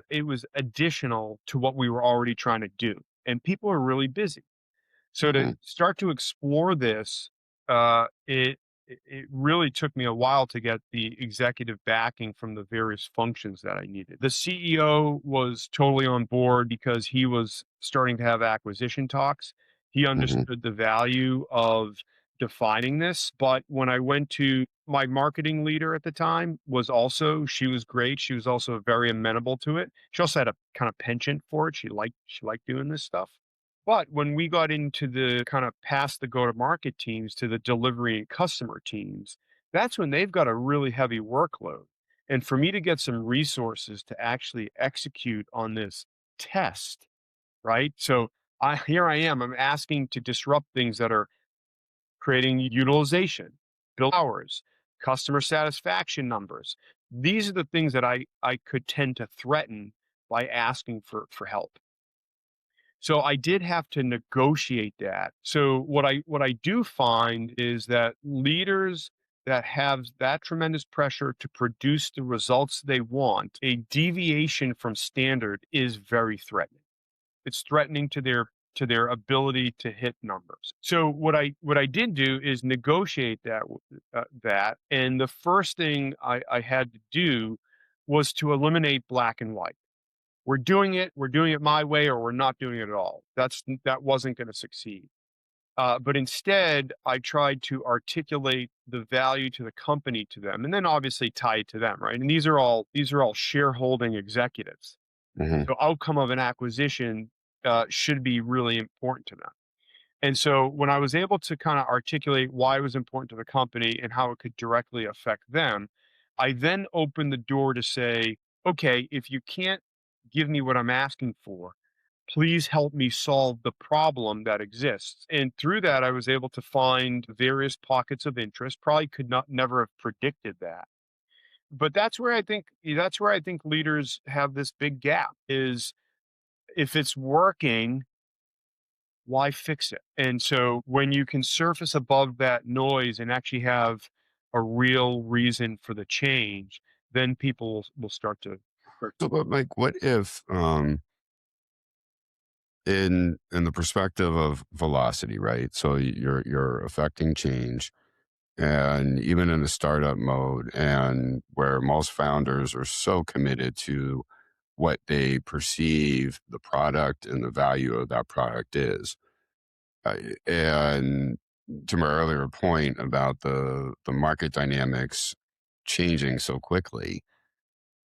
Speaker 2: it was additional to what we were already trying to do, and people are really busy. So to
Speaker 1: Hmm.
Speaker 2: start to explore this, it really took me a while to get the executive backing from the various functions that I needed. The CEO was totally on board because he was starting to have acquisition talks. He
Speaker 1: Hmm.
Speaker 2: understood the value of defining this. But when I went to my marketing leader at the time she was great. She was also very amenable to it. She also had a kind of penchant for it. She liked doing this stuff. But when we got into the kind of past the go-to-market teams to the delivery and customer teams, that's when they've got a really heavy workload. And for me to get some resources to actually execute on this test, right? So here I am, I'm asking to disrupt things that are creating utilization, bill hours, customer satisfaction numbers. These are the things that I could tend to threaten by asking for help. So I did have to negotiate that. So what I do find is that leaders that have that tremendous pressure to produce the results they want, a deviation from standard is very threatening. It's threatening to their ability to hit numbers. So what I did do is negotiate that, and the first thing I had to do was to eliminate black and white. We're doing it my way, or we're not doing it at all. That wasn't going to succeed. But instead, I tried to articulate the value to the company to them, and then obviously tie it to them, right? And these are all shareholding executives.
Speaker 1: Hmm.
Speaker 2: The outcome of an acquisition should be really important to them. And so when I was able to kind of articulate why it was important to the company and how it could directly affect them, I then opened the door to say, okay, if you can't give me what I'm asking for, please help me solve the problem that exists. And through that, I was able to find various pockets of interest. Probably could not never have predicted that. But that's where I think leaders have this big gap is if it's working, why fix it? And so when you can surface above that noise and actually have a real reason for the change, then people will start to.
Speaker 1: So, but like, what if, in the perspective of velocity, right? So you're affecting change, and even in the startup mode, and where most founders are so committed to what they perceive the product and the value of that product is. And to my earlier point about the market dynamics changing so quickly,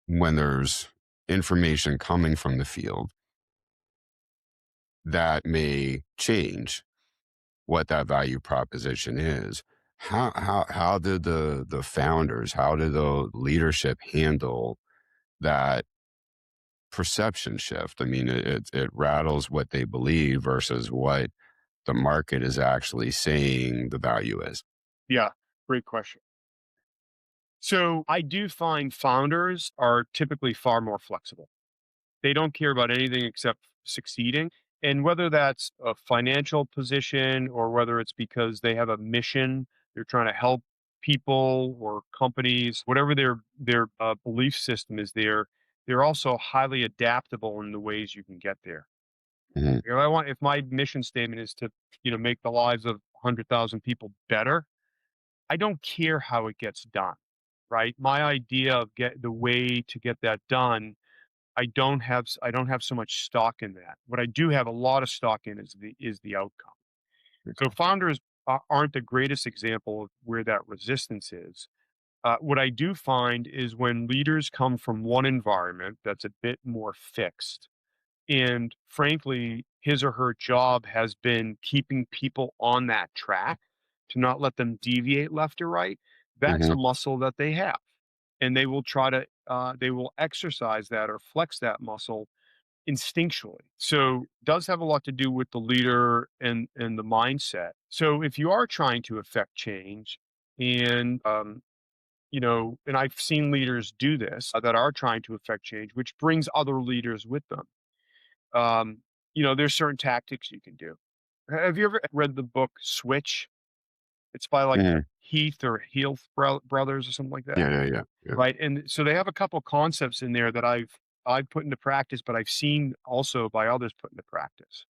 Speaker 1: when there's information coming from the field that may change what that value proposition is. How did the founders, how did the leadership handle that perception shift? I mean, it rattles what they believe versus what the market is actually saying the value is.
Speaker 2: Yeah, great question. So I do find founders are typically far more flexible. They don't care about anything except succeeding. And whether that's a financial position or whether it's because they have a mission, they're trying to help people or companies, whatever their belief system is there, they're also highly adaptable in the ways you can get there.
Speaker 1: Mhm,
Speaker 2: If my mission statement is to, make the lives of 100,000 people better, I don't care how it gets done, right? My idea of get the way to get that done, I don't have so much stock in that. What I do have a lot of stock in is the outcome. So
Speaker 1: okay.
Speaker 2: founders aren't the greatest example of where that resistance is. What I do find is when leaders come from one environment that's a bit more fixed, and frankly, his or her job has been keeping people on that track to not let them deviate left or right. That's a
Speaker 1: Mhm,
Speaker 2: muscle that they have. And they will exercise that or flex that muscle instinctually. So it does have a lot to do with the leader and the mindset. So if you are trying to affect change and and I've seen leaders do this that are trying to affect change, which brings other leaders with them. Um, there's certain tactics you can do. Have you ever read the book Switch? It's by like
Speaker 1: mhm.
Speaker 2: Heath or Heath brothers or something like that.
Speaker 1: Yeah, yeah, yeah, yeah.
Speaker 2: Right, and so they have a couple concepts in there that I've put into practice, but I've seen also by others put into practice,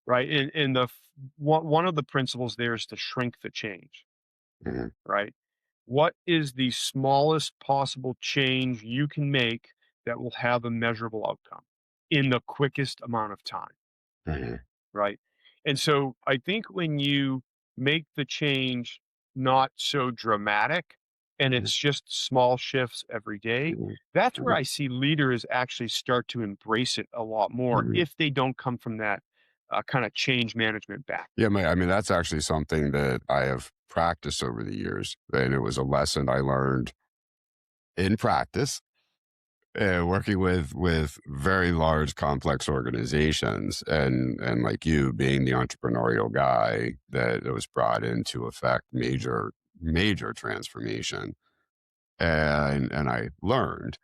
Speaker 2: right? In the one of the principles there is to shrink the change,
Speaker 1: Mhm,
Speaker 2: right? What is the smallest possible change you can make that will have a measurable outcome in the quickest amount of time?
Speaker 1: mhm,
Speaker 2: Right? And so I think when you make the change not so dramatic and
Speaker 1: mhm,
Speaker 2: it's just small shifts every day,
Speaker 1: mhm,
Speaker 2: that's where
Speaker 1: mhm,
Speaker 2: I see leaders actually start to embrace it a lot more
Speaker 1: mhm.
Speaker 2: if they don't come from that kind of change management back.
Speaker 1: Yeah, I mean, that's actually something that I have practiced over the years, and it was a lesson I learned in practice, working with very large, complex organizations, and like you being the entrepreneurial guy that was brought in to affect major transformation, and I learned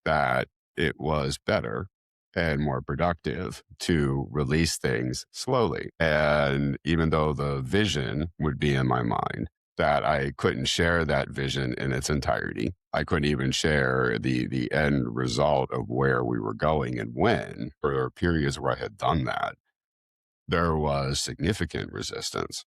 Speaker 1: that it was better and more productive to release things slowly. And even though the vision would be in my mind, that I couldn't share that vision in its entirety. I couldn't even share the end result of where we were going and when. For periods where I had done that, there was significant resistance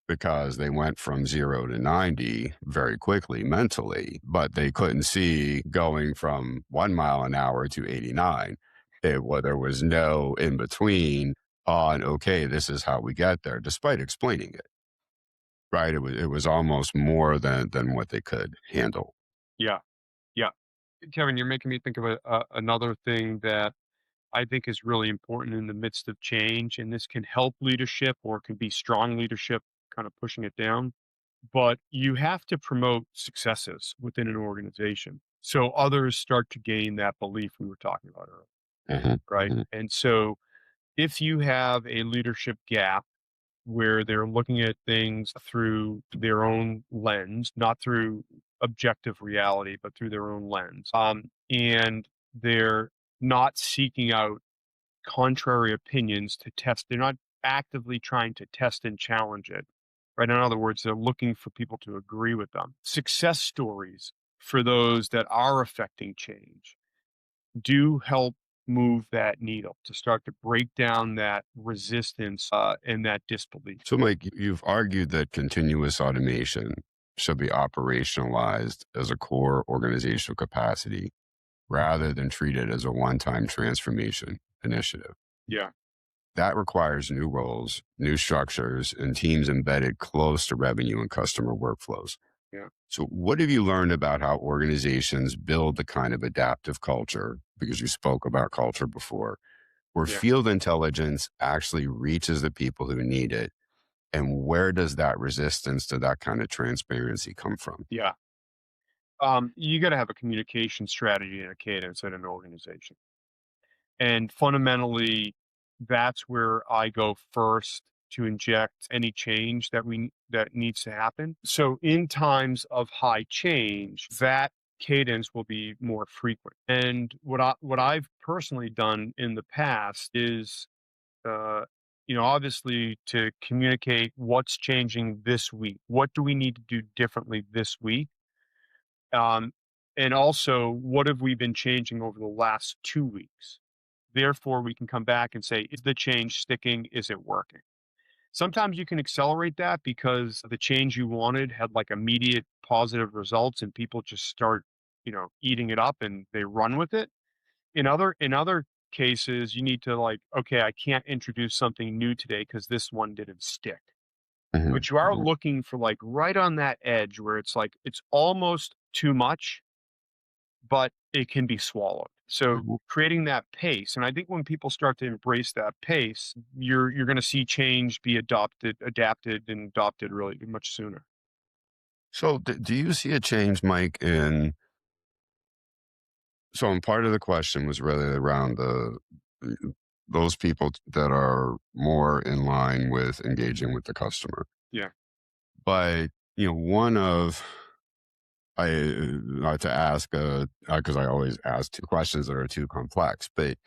Speaker 1: because they went from 0 to 90 very quickly mentally, but they couldn't see going from 1 mile an hour to 89. There was no in between on, okay, this is how we get there, despite explaining it, right? It was almost more than what they could handle.
Speaker 2: Yeah. Yeah. Kevin, you're making me think of another thing that I think is really important in the midst of change, and this can help leadership or it can be strong leadership, kind of pushing it down. But you have to promote successes within an organization so others start to gain that belief we were talking about earlier,
Speaker 1: Mhm,
Speaker 2: right?
Speaker 1: mhm.
Speaker 2: And so if you have a leadership gap where they're looking at things through their own lens, not through objective reality, but through their own lens, and they're not seeking out contrary opinions to test. They're not actively trying to test and challenge it. Right. In other words, they're looking for people to agree with them. Success stories for those that are affecting change do help move that needle to start to break down that resistance and that disbelief.
Speaker 1: So, Mike, you've argued that continuous automation should be operationalized as a core organizational capacity rather than treated as a one-time transformation initiative.
Speaker 2: Yeah.
Speaker 1: That requires new roles, new structures, and teams embedded close to revenue and customer workflows.
Speaker 2: Yeah.
Speaker 1: So, what have you learned about how organizations build the kind of adaptive culture? Because you spoke about culture before, where
Speaker 2: Yeah.
Speaker 1: field intelligence actually reaches the people who need it. And where does that resistance to that kind of transparency come from?
Speaker 2: Yeah. You got to have a communication strategy and a cadence at an organization. And fundamentally, that's where I go first to inject any change that needs to happen. So in times of high change, that cadence will be more frequent. And what I've personally done in the past is uh obviously to communicate what's changing this week. What do we need to do differently this week? Um, and also, what have we been changing over the last 2 weeks? Therefore, we can come back and say, is the change sticking? Is it working? Sometimes you can accelerate that because the change you wanted had like immediate positive results and people just start, eating it up and they run with it. In other cases, you need to like, okay, I can't introduce something new today because this one didn't stick.
Speaker 1: Mhm,
Speaker 2: But you are
Speaker 1: mhm.
Speaker 2: looking for like right on that edge where it's like it's almost too much but it can be swallowed. So
Speaker 1: Mhm.
Speaker 2: creating that pace, and I think when people start to embrace that pace, you're going to see change be adapted, and adopted really much sooner.
Speaker 1: So, do you see a change, Mike, in so and part of the question was really around those people that are more in line with engaging with the customer.
Speaker 2: Yeah,
Speaker 1: But, one of I not to ask because I always ask two questions that are too complex, but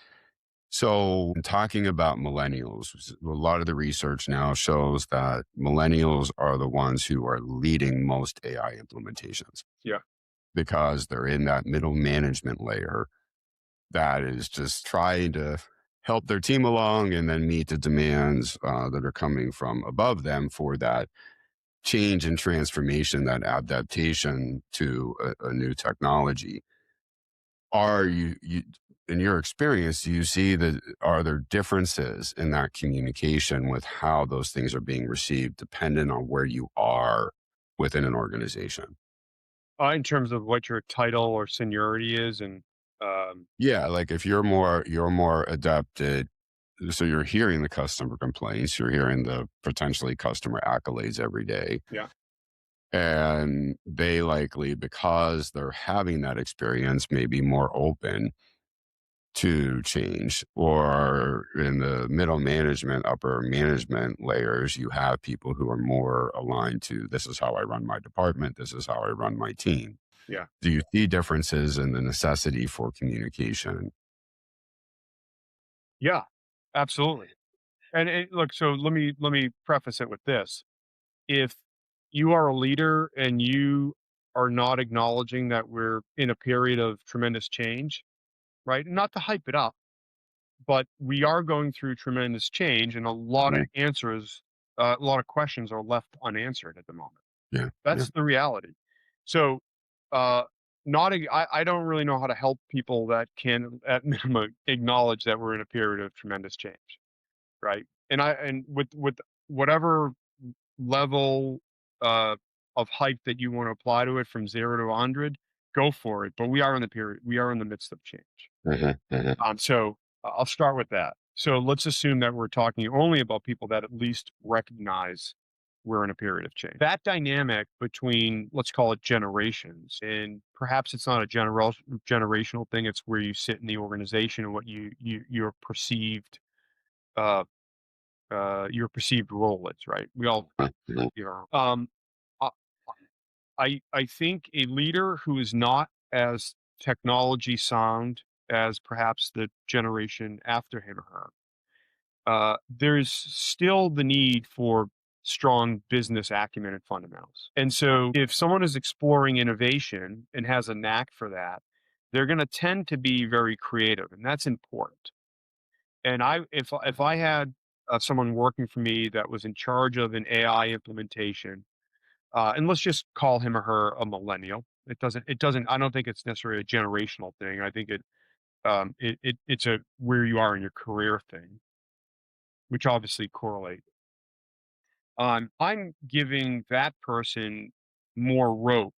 Speaker 1: so talking about millennials, a lot of the research now shows that millennials are the ones who are leading most AI implementations
Speaker 2: yeah,
Speaker 1: because they're in that middle management layer that is just trying to help their team along and then meet the demands that are coming from above them for that change and transformation, that adaptation to a new technology. Are you in your experience, do you see that are there differences in that communication with how those things are being received dependent on where you are within an organization?
Speaker 2: in terms of what your title or seniority is, and um,
Speaker 1: Yeah, like if you're more adept at so you're hearing the customer complaints, you're hearing the potentially customer accolades every day.
Speaker 2: yeah,
Speaker 1: And they likely, because they're having that experience, may be more open to change. Or in the middle management, upper management layers, you have people who are more aligned to this is how I run my department, this is how I run my team.
Speaker 2: yeah,
Speaker 1: Do you see differences in the necessity for communication?
Speaker 2: yeah, absolutely. And look, so let me preface it with this: if you are a leader and you are not acknowledging that we're in a period of tremendous change, right? Not to hype it up, but we are going through tremendous change, and a lot of
Speaker 1: Mhm.
Speaker 2: a lot of questions are left unanswered at the moment.
Speaker 1: Yeah. Yeah.
Speaker 2: That's the reality. So, uh, not I don't really know how to help people that can, at minimum, acknowledge that we're in a period of tremendous change, right? And with whatever level uh, of hype that you want to apply to it, from 0 to 100, go for it. But we are in the period. We are in the midst of change.
Speaker 1: Mhm, mhm.
Speaker 2: So I'll start with that. So let's assume that we're talking only about people that at least recognize we're in a period of change. That dynamic between, let's call it generations, and perhaps it's not a generational thing. It's where you sit in the organization and what your perceived uh, your perceived role is. Right? We all,
Speaker 1: Mhm.
Speaker 2: you know. Uh, I think a leader who is not as technology sound as perhaps the generation after him or her, there's still the need for strong business acumen and fundamentals. And so if someone is exploring innovation and has a knack for that, they're going to tend to be very creative, and that's important. And if I had someone working for me that was in charge of an AI implementation, and let's just call him or her a millennial. It doesn't, I don't think it's necessarily a generational thing. I think it's a where you are in your career thing, which obviously correlate. I'm giving that person more rope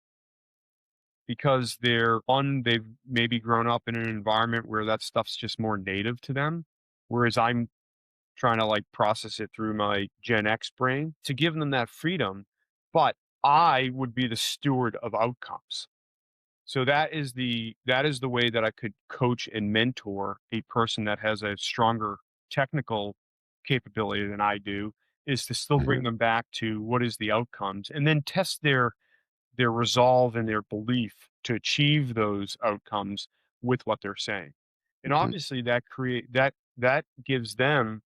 Speaker 2: because they've maybe grown up in an environment where that stuff's just more native to them. Whereas I'm trying to like process it through my Gen X brain to give them that freedom, but I would be the steward of outcomes. So that is the way that I could coach and mentor a person that has a stronger technical capability than I do, is to still bring
Speaker 1: Mhm.
Speaker 2: them back to what is the outcomes and then test their resolve and their belief to achieve those outcomes with what they're saying. And
Speaker 1: Mhm.
Speaker 2: obviously that gives them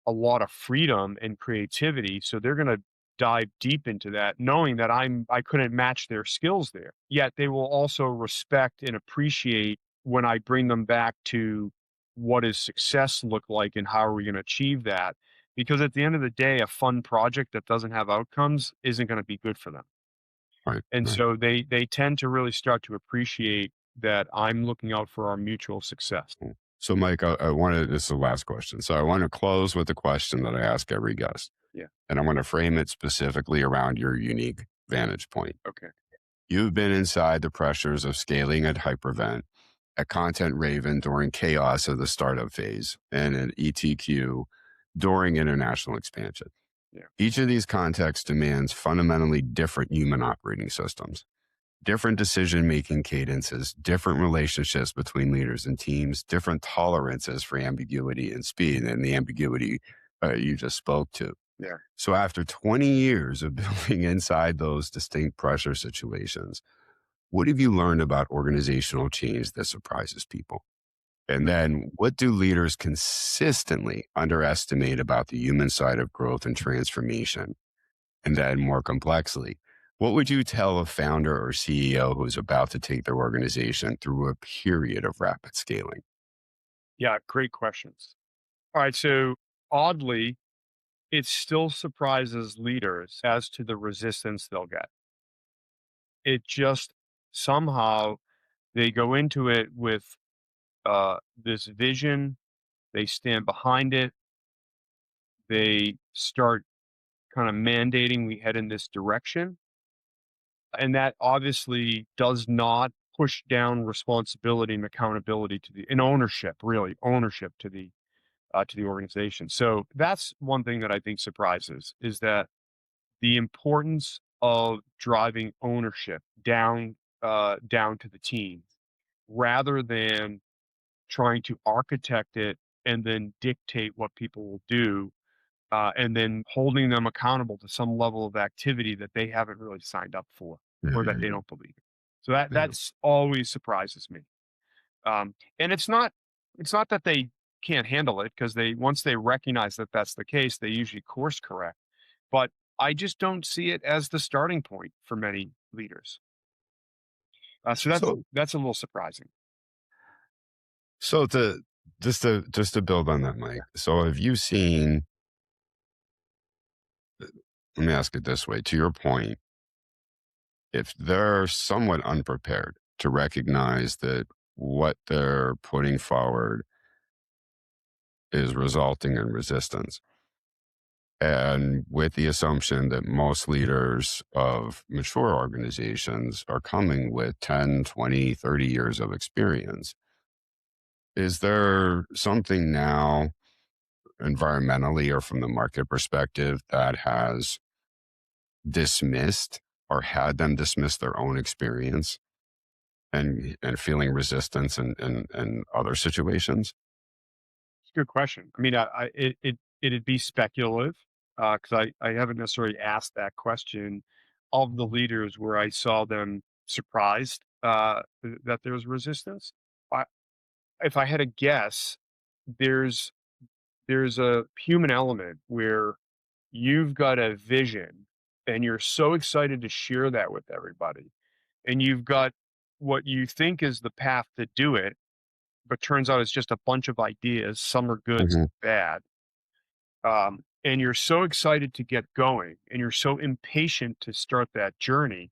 Speaker 2: a lot of freedom and creativity. So they're going to dive deep into that, knowing that I couldn't match their skills there. Yet they will also respect and appreciate when I bring them back to what does success look like and how are we going to achieve that? Because at the end of the day, a fun project that doesn't have outcomes isn't going to be good for them.
Speaker 1: Right,
Speaker 2: And
Speaker 1: right.
Speaker 2: so they tend to really start to appreciate that I'm looking out for our mutual success.
Speaker 1: Cool. So, Mike, I wanted this is the last question. So, I want to close with the question that I ask every guest,
Speaker 2: Yeah.
Speaker 1: and I want to frame it specifically around your unique vantage point.
Speaker 2: Okay.
Speaker 1: You've been inside the pressures of scaling at Hypervent, at Content Raven during chaos of the startup phase, and at ETQ during international expansion.
Speaker 2: Yeah.
Speaker 1: Each of these contexts demands fundamentally different human operating systems, different decision making cadences, different relationships between leaders and teams, different tolerances for ambiguity and speed, and the ambiguity you just spoke to.
Speaker 2: Yeah.
Speaker 1: So, after 20 years of building inside those distinct pressure situations, what have you learned about organizational change that surprises people? And then, what do leaders consistently underestimate about the human side of growth and transformation? And then, more complexly, what would you tell a founder or CEO who's about to take their organization through a period of rapid scaling?
Speaker 2: Yeah. Great questions. All right. So oddly, it still surprises leaders as to the resistance they'll get. It just somehow they go into it with this vision, they stand behind it, they start kind of mandating we head in this direction. And that obviously does not push down responsibility and accountability to the and ownership, really ownership to the organization. So that's one thing that I think surprises is that the importance of driving ownership down to the team rather than trying to architect it and then dictate what people will do, and then holding them accountable to some level of activity that they haven't really signed up for
Speaker 1: Yeah,
Speaker 2: or
Speaker 1: yeah,
Speaker 2: that they
Speaker 1: yeah.
Speaker 2: don't believe in. So that
Speaker 1: Yeah.
Speaker 2: that's always surprises me. And it's not that they can't handle it because they once they recognize that that's the case, they usually course correct. But I just don't see it as the starting point for many leaders. So
Speaker 1: So,
Speaker 2: that's a little surprising.
Speaker 1: so to just to build on that, Mike. So, have you seen? Let me ask it this way: to your point, if they're somewhat unprepared to recognize that what they're putting forward is resulting in resistance, And with the assumption that most leaders of mature organizations are coming with 10, 20, 30 years of experience, is there something now environmentally or from the market perspective that has dismissed or had them dismiss their own experience and feeling resistance in other situations?
Speaker 2: It's a good question. I mean, it'd be speculative because I haven't necessarily asked that question of the leaders where I saw them surprised that there was resistance. I, if I had a guess, there's there's a human element where you've got a vision and you're so excited to share that with everybody, and you've got what you think is the path to do it, but turns out it's just a bunch of ideas. Some are good, some
Speaker 1: Hmm.
Speaker 2: are bad. And you're so excited to get going, and you're so impatient to start that journey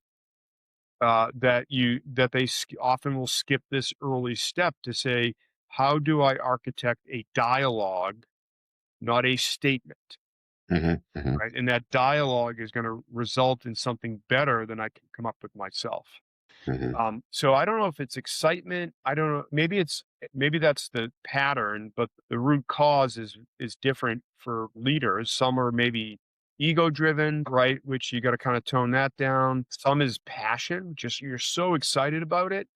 Speaker 2: that they often will skip this early step to say, "How do I architect a dialogue, not a statement?"
Speaker 1: Hmm. Hmm.
Speaker 2: Right, and that dialogue is going to result in something better than I can come up with myself.
Speaker 1: Hmm.
Speaker 2: So I don't know if it's excitement. I don't know. Maybe that's the pattern, but the root cause is different for leaders. Some are maybe ego driven, right? Which you got to kind of tone that down. Some is passion, just you're so excited about it,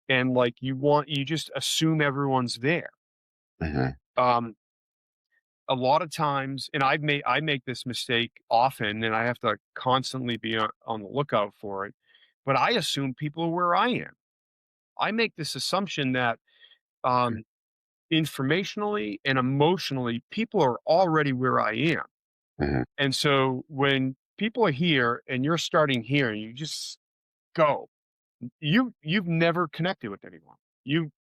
Speaker 2: and like you just assume everyone's there.
Speaker 1: Hmm.
Speaker 2: Um, a lot of times, and I make this mistake often, and I have to constantly be on the lookout for it. But I assume people are where I am. I make this assumption that um, informationally and emotionally, people are already where I am.
Speaker 1: Hmm.
Speaker 2: And so when people are here and you're starting here, and you just go. You've never connected with anyone.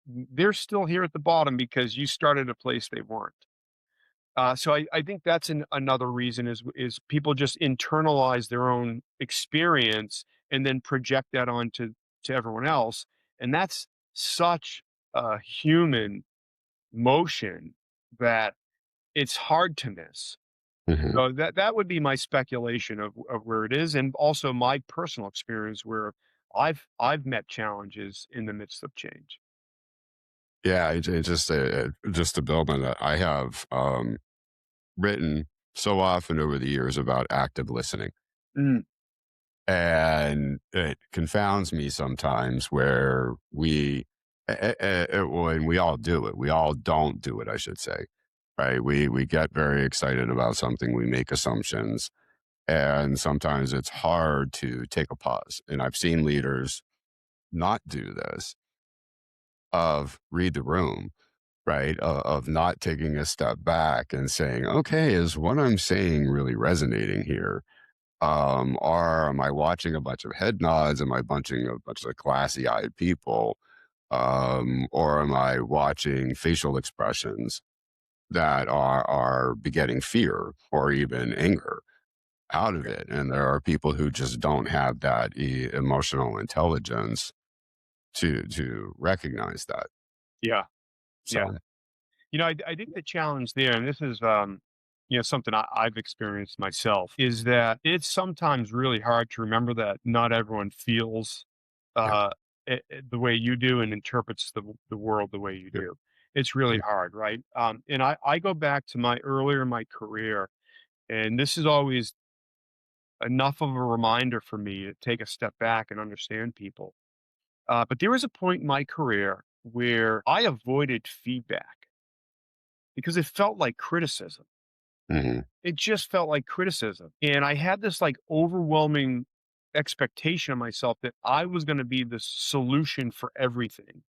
Speaker 2: They're still here at the bottom because you started a place they weren't. So I think that's another reason is people just internalize their own experience and then project that onto to everyone else, and that's such a human motion that it's hard to miss.
Speaker 1: Hmm.
Speaker 2: So that would be my speculation of where it is, and also my personal experience where I've met challenges in the midst of change.
Speaker 1: Yeah, just to build on that, I have written so often over the years about active listening.
Speaker 2: Mm,
Speaker 1: And it confounds me sometimes where well, and we all do it. We all don't do it, I should say. Right? We get very excited about something. We make assumptions, and sometimes it's hard to take a pause. And I've seen leaders not do this of read the room, right? Of not taking a step back and saying, okay, is what I'm saying really resonating here? Or am I watching a bunch of head nods? Am I bunching a bunch of glassy eyed people? Or am I watching facial expressions that are begetting fear or even anger out of
Speaker 2: yeah,
Speaker 1: it? And there are people who just don't have that emotional intelligence to recognize that.
Speaker 2: yeah, yeah.
Speaker 1: So,
Speaker 2: I think the challenge there, and this is, something I've experienced myself, is that it's sometimes really hard to remember that not everyone feels
Speaker 1: yeah,
Speaker 2: uh, the way you do and interprets the world the way you
Speaker 1: yeah,
Speaker 2: do. It's really
Speaker 1: yeah.
Speaker 2: hard, right? And I go back to my earlier in my career, and this is always enough of a reminder for me to take a step back and understand people. But there was a point in my career where I avoided feedback because it felt like criticism.
Speaker 1: Hmm.
Speaker 2: It just felt like criticism, and I had this, like, overwhelming expectation of myself that I was gonna be the solution for everything,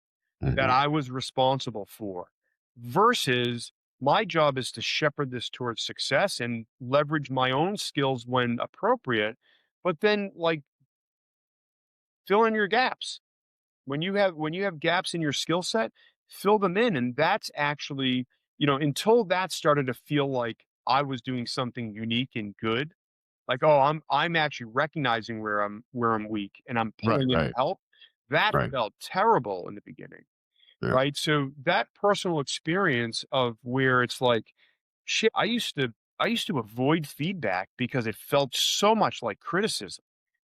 Speaker 2: that
Speaker 1: Hmm.
Speaker 2: I was responsible for, versus my job is to shepherd this towards success and leverage my own skills when appropriate, but then, like, fill in your gaps. When you have gaps in your skill set, fill them in, and that's actually, until that started to feel like I was doing something unique and good, like, oh, I'm actually recognizing where I'm weak and I'm
Speaker 1: Right,
Speaker 2: pulling in
Speaker 1: right,
Speaker 2: help. That
Speaker 1: right.
Speaker 2: felt terrible in the beginning,
Speaker 1: Yeah.
Speaker 2: right? So that personal experience of where it's like, shit, I used to I used to avoid feedback because it felt so much like criticism.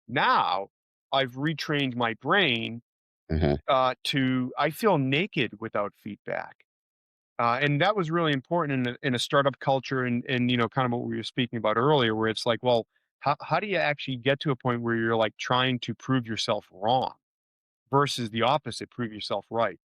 Speaker 2: Now I've retrained my brain
Speaker 1: Hmm.
Speaker 2: to I feel naked without feedback. And that was really important in a startup culture and kind of what we were speaking about earlier, where it's like, well, how do you actually get to a point where you're like trying to prove yourself wrong versus the opposite, prove yourself right?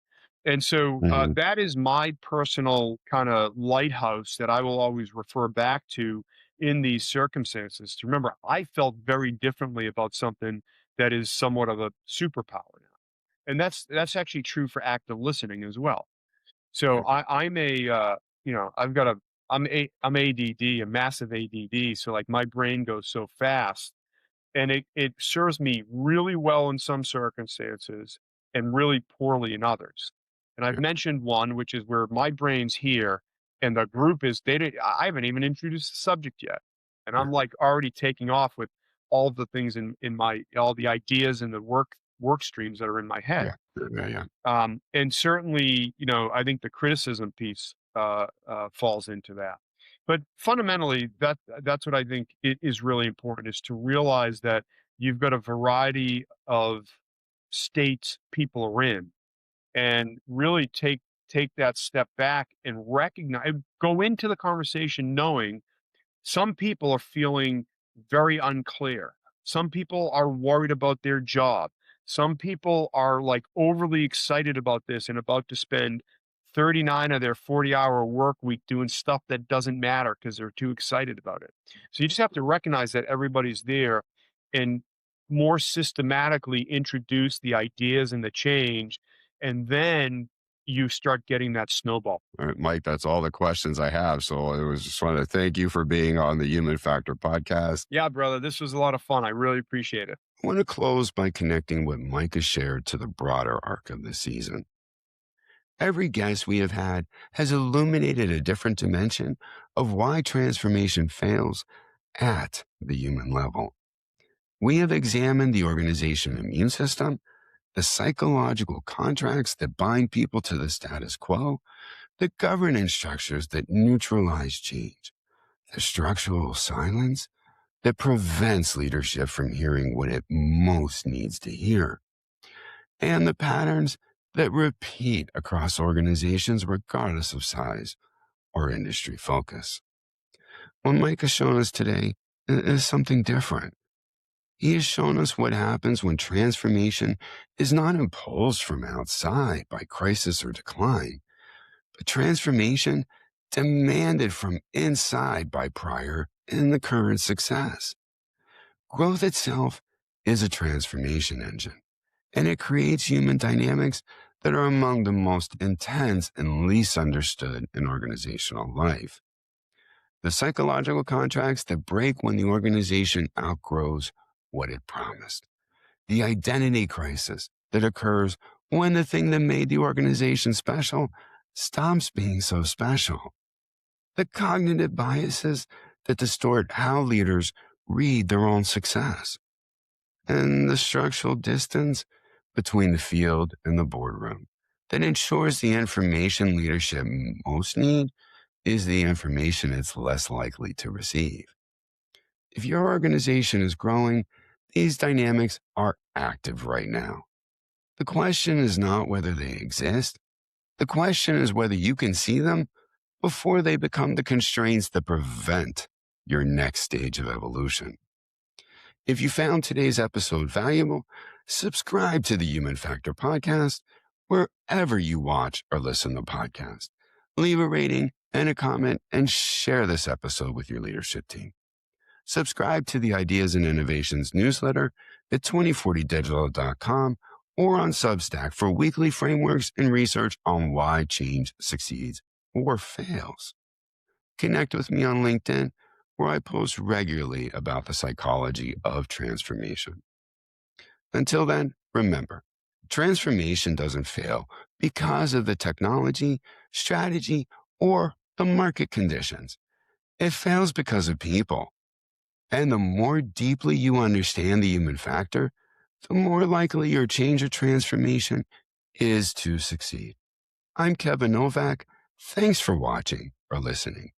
Speaker 2: And so
Speaker 1: Hmm.
Speaker 2: that is my personal kind of lighthouse that I will always refer back to in these circumstances. To remember, I felt very differently about something that is somewhat of a superpower now, and that's actually true for active listening as well. So I'm I've got I'm ADD, a massive ADD. So like my brain goes so fast and it serves me really well in some circumstances and really poorly in others. And I've
Speaker 1: Yeah.
Speaker 2: mentioned one, which is where my brain's here and the group is they didn't, I haven't even introduced the subject yet. And
Speaker 1: Yeah.
Speaker 2: I'm like already taking off with all the things in my all the ideas and the work streams that are in my head.
Speaker 1: Yeah. Yeah. Yeah.
Speaker 2: And certainly, I think the criticism piece falls into that. But fundamentally, that's what I think it is really important is to realize that you've got a variety of states people are in, and really take that step back and recognize, go into the conversation knowing some people are feeling very unclear. Some people are worried about their job. Some people are like overly excited about this and about to spend 39 of their 40-hour work week doing stuff that doesn't matter because they're too excited about it. So you just have to recognize that everybody's there and more systematically introduce the ideas and the change. And then you start getting that snowball.
Speaker 1: All right, Mike, that's all the questions I have. So I was just want to thank you for being on the Human Factor podcast.
Speaker 2: Yeah, brother, this was a lot of fun. I really appreciate it.
Speaker 1: I want to close by connecting what Mike has shared to the broader arc of the season. Every guest we have had has illuminated a different dimension of why transformation fails at the human level. We have examined the organization immune system, the psychological contracts that bind people to the status quo, the governance structures that neutralize change, the structural silence that prevents leadership from hearing what it most needs to hear, and the patterns that repeat across organizations regardless of size or industry focus. What Mike has shown us today is something different. He has shown us what happens when transformation is not imposed from outside by crisis or decline, but transformation demanded from inside by prior and the current success. Growth itself is a transformation engine, and it creates human dynamics that are among the most intense and least understood in organizational life. The psychological contracts that break when the organization outgrows what it promised. The identity crisis that occurs when the thing that made the organization special stops being so special. The cognitive biases that distort how leaders read their own success. And the structural distance between the field and the boardroom that ensures the information leadership most need is the information it's less likely to receive. If your organization is growing, these dynamics are active right now. The question is not whether they exist. The question is whether you can see them before they become the constraints that prevent your next stage of evolution. If you found today's episode valuable, subscribe to the Human Factor podcast wherever you watch or listen to podcasts. Leave a rating and a comment and share this episode with your leadership team. Subscribe to the Ideas and Innovations newsletter at 2040digital.com or on Substack for weekly frameworks and research on why change succeeds or fails. Connect with me on LinkedIn, where I post regularly about the psychology of transformation. Until then, remember, transformation doesn't fail because of the technology, strategy, or the market conditions. It fails because of people. And the more deeply you understand the human factor, the more likely your change or transformation is to succeed. I'm Kevin Novak. Thanks for watching or listening.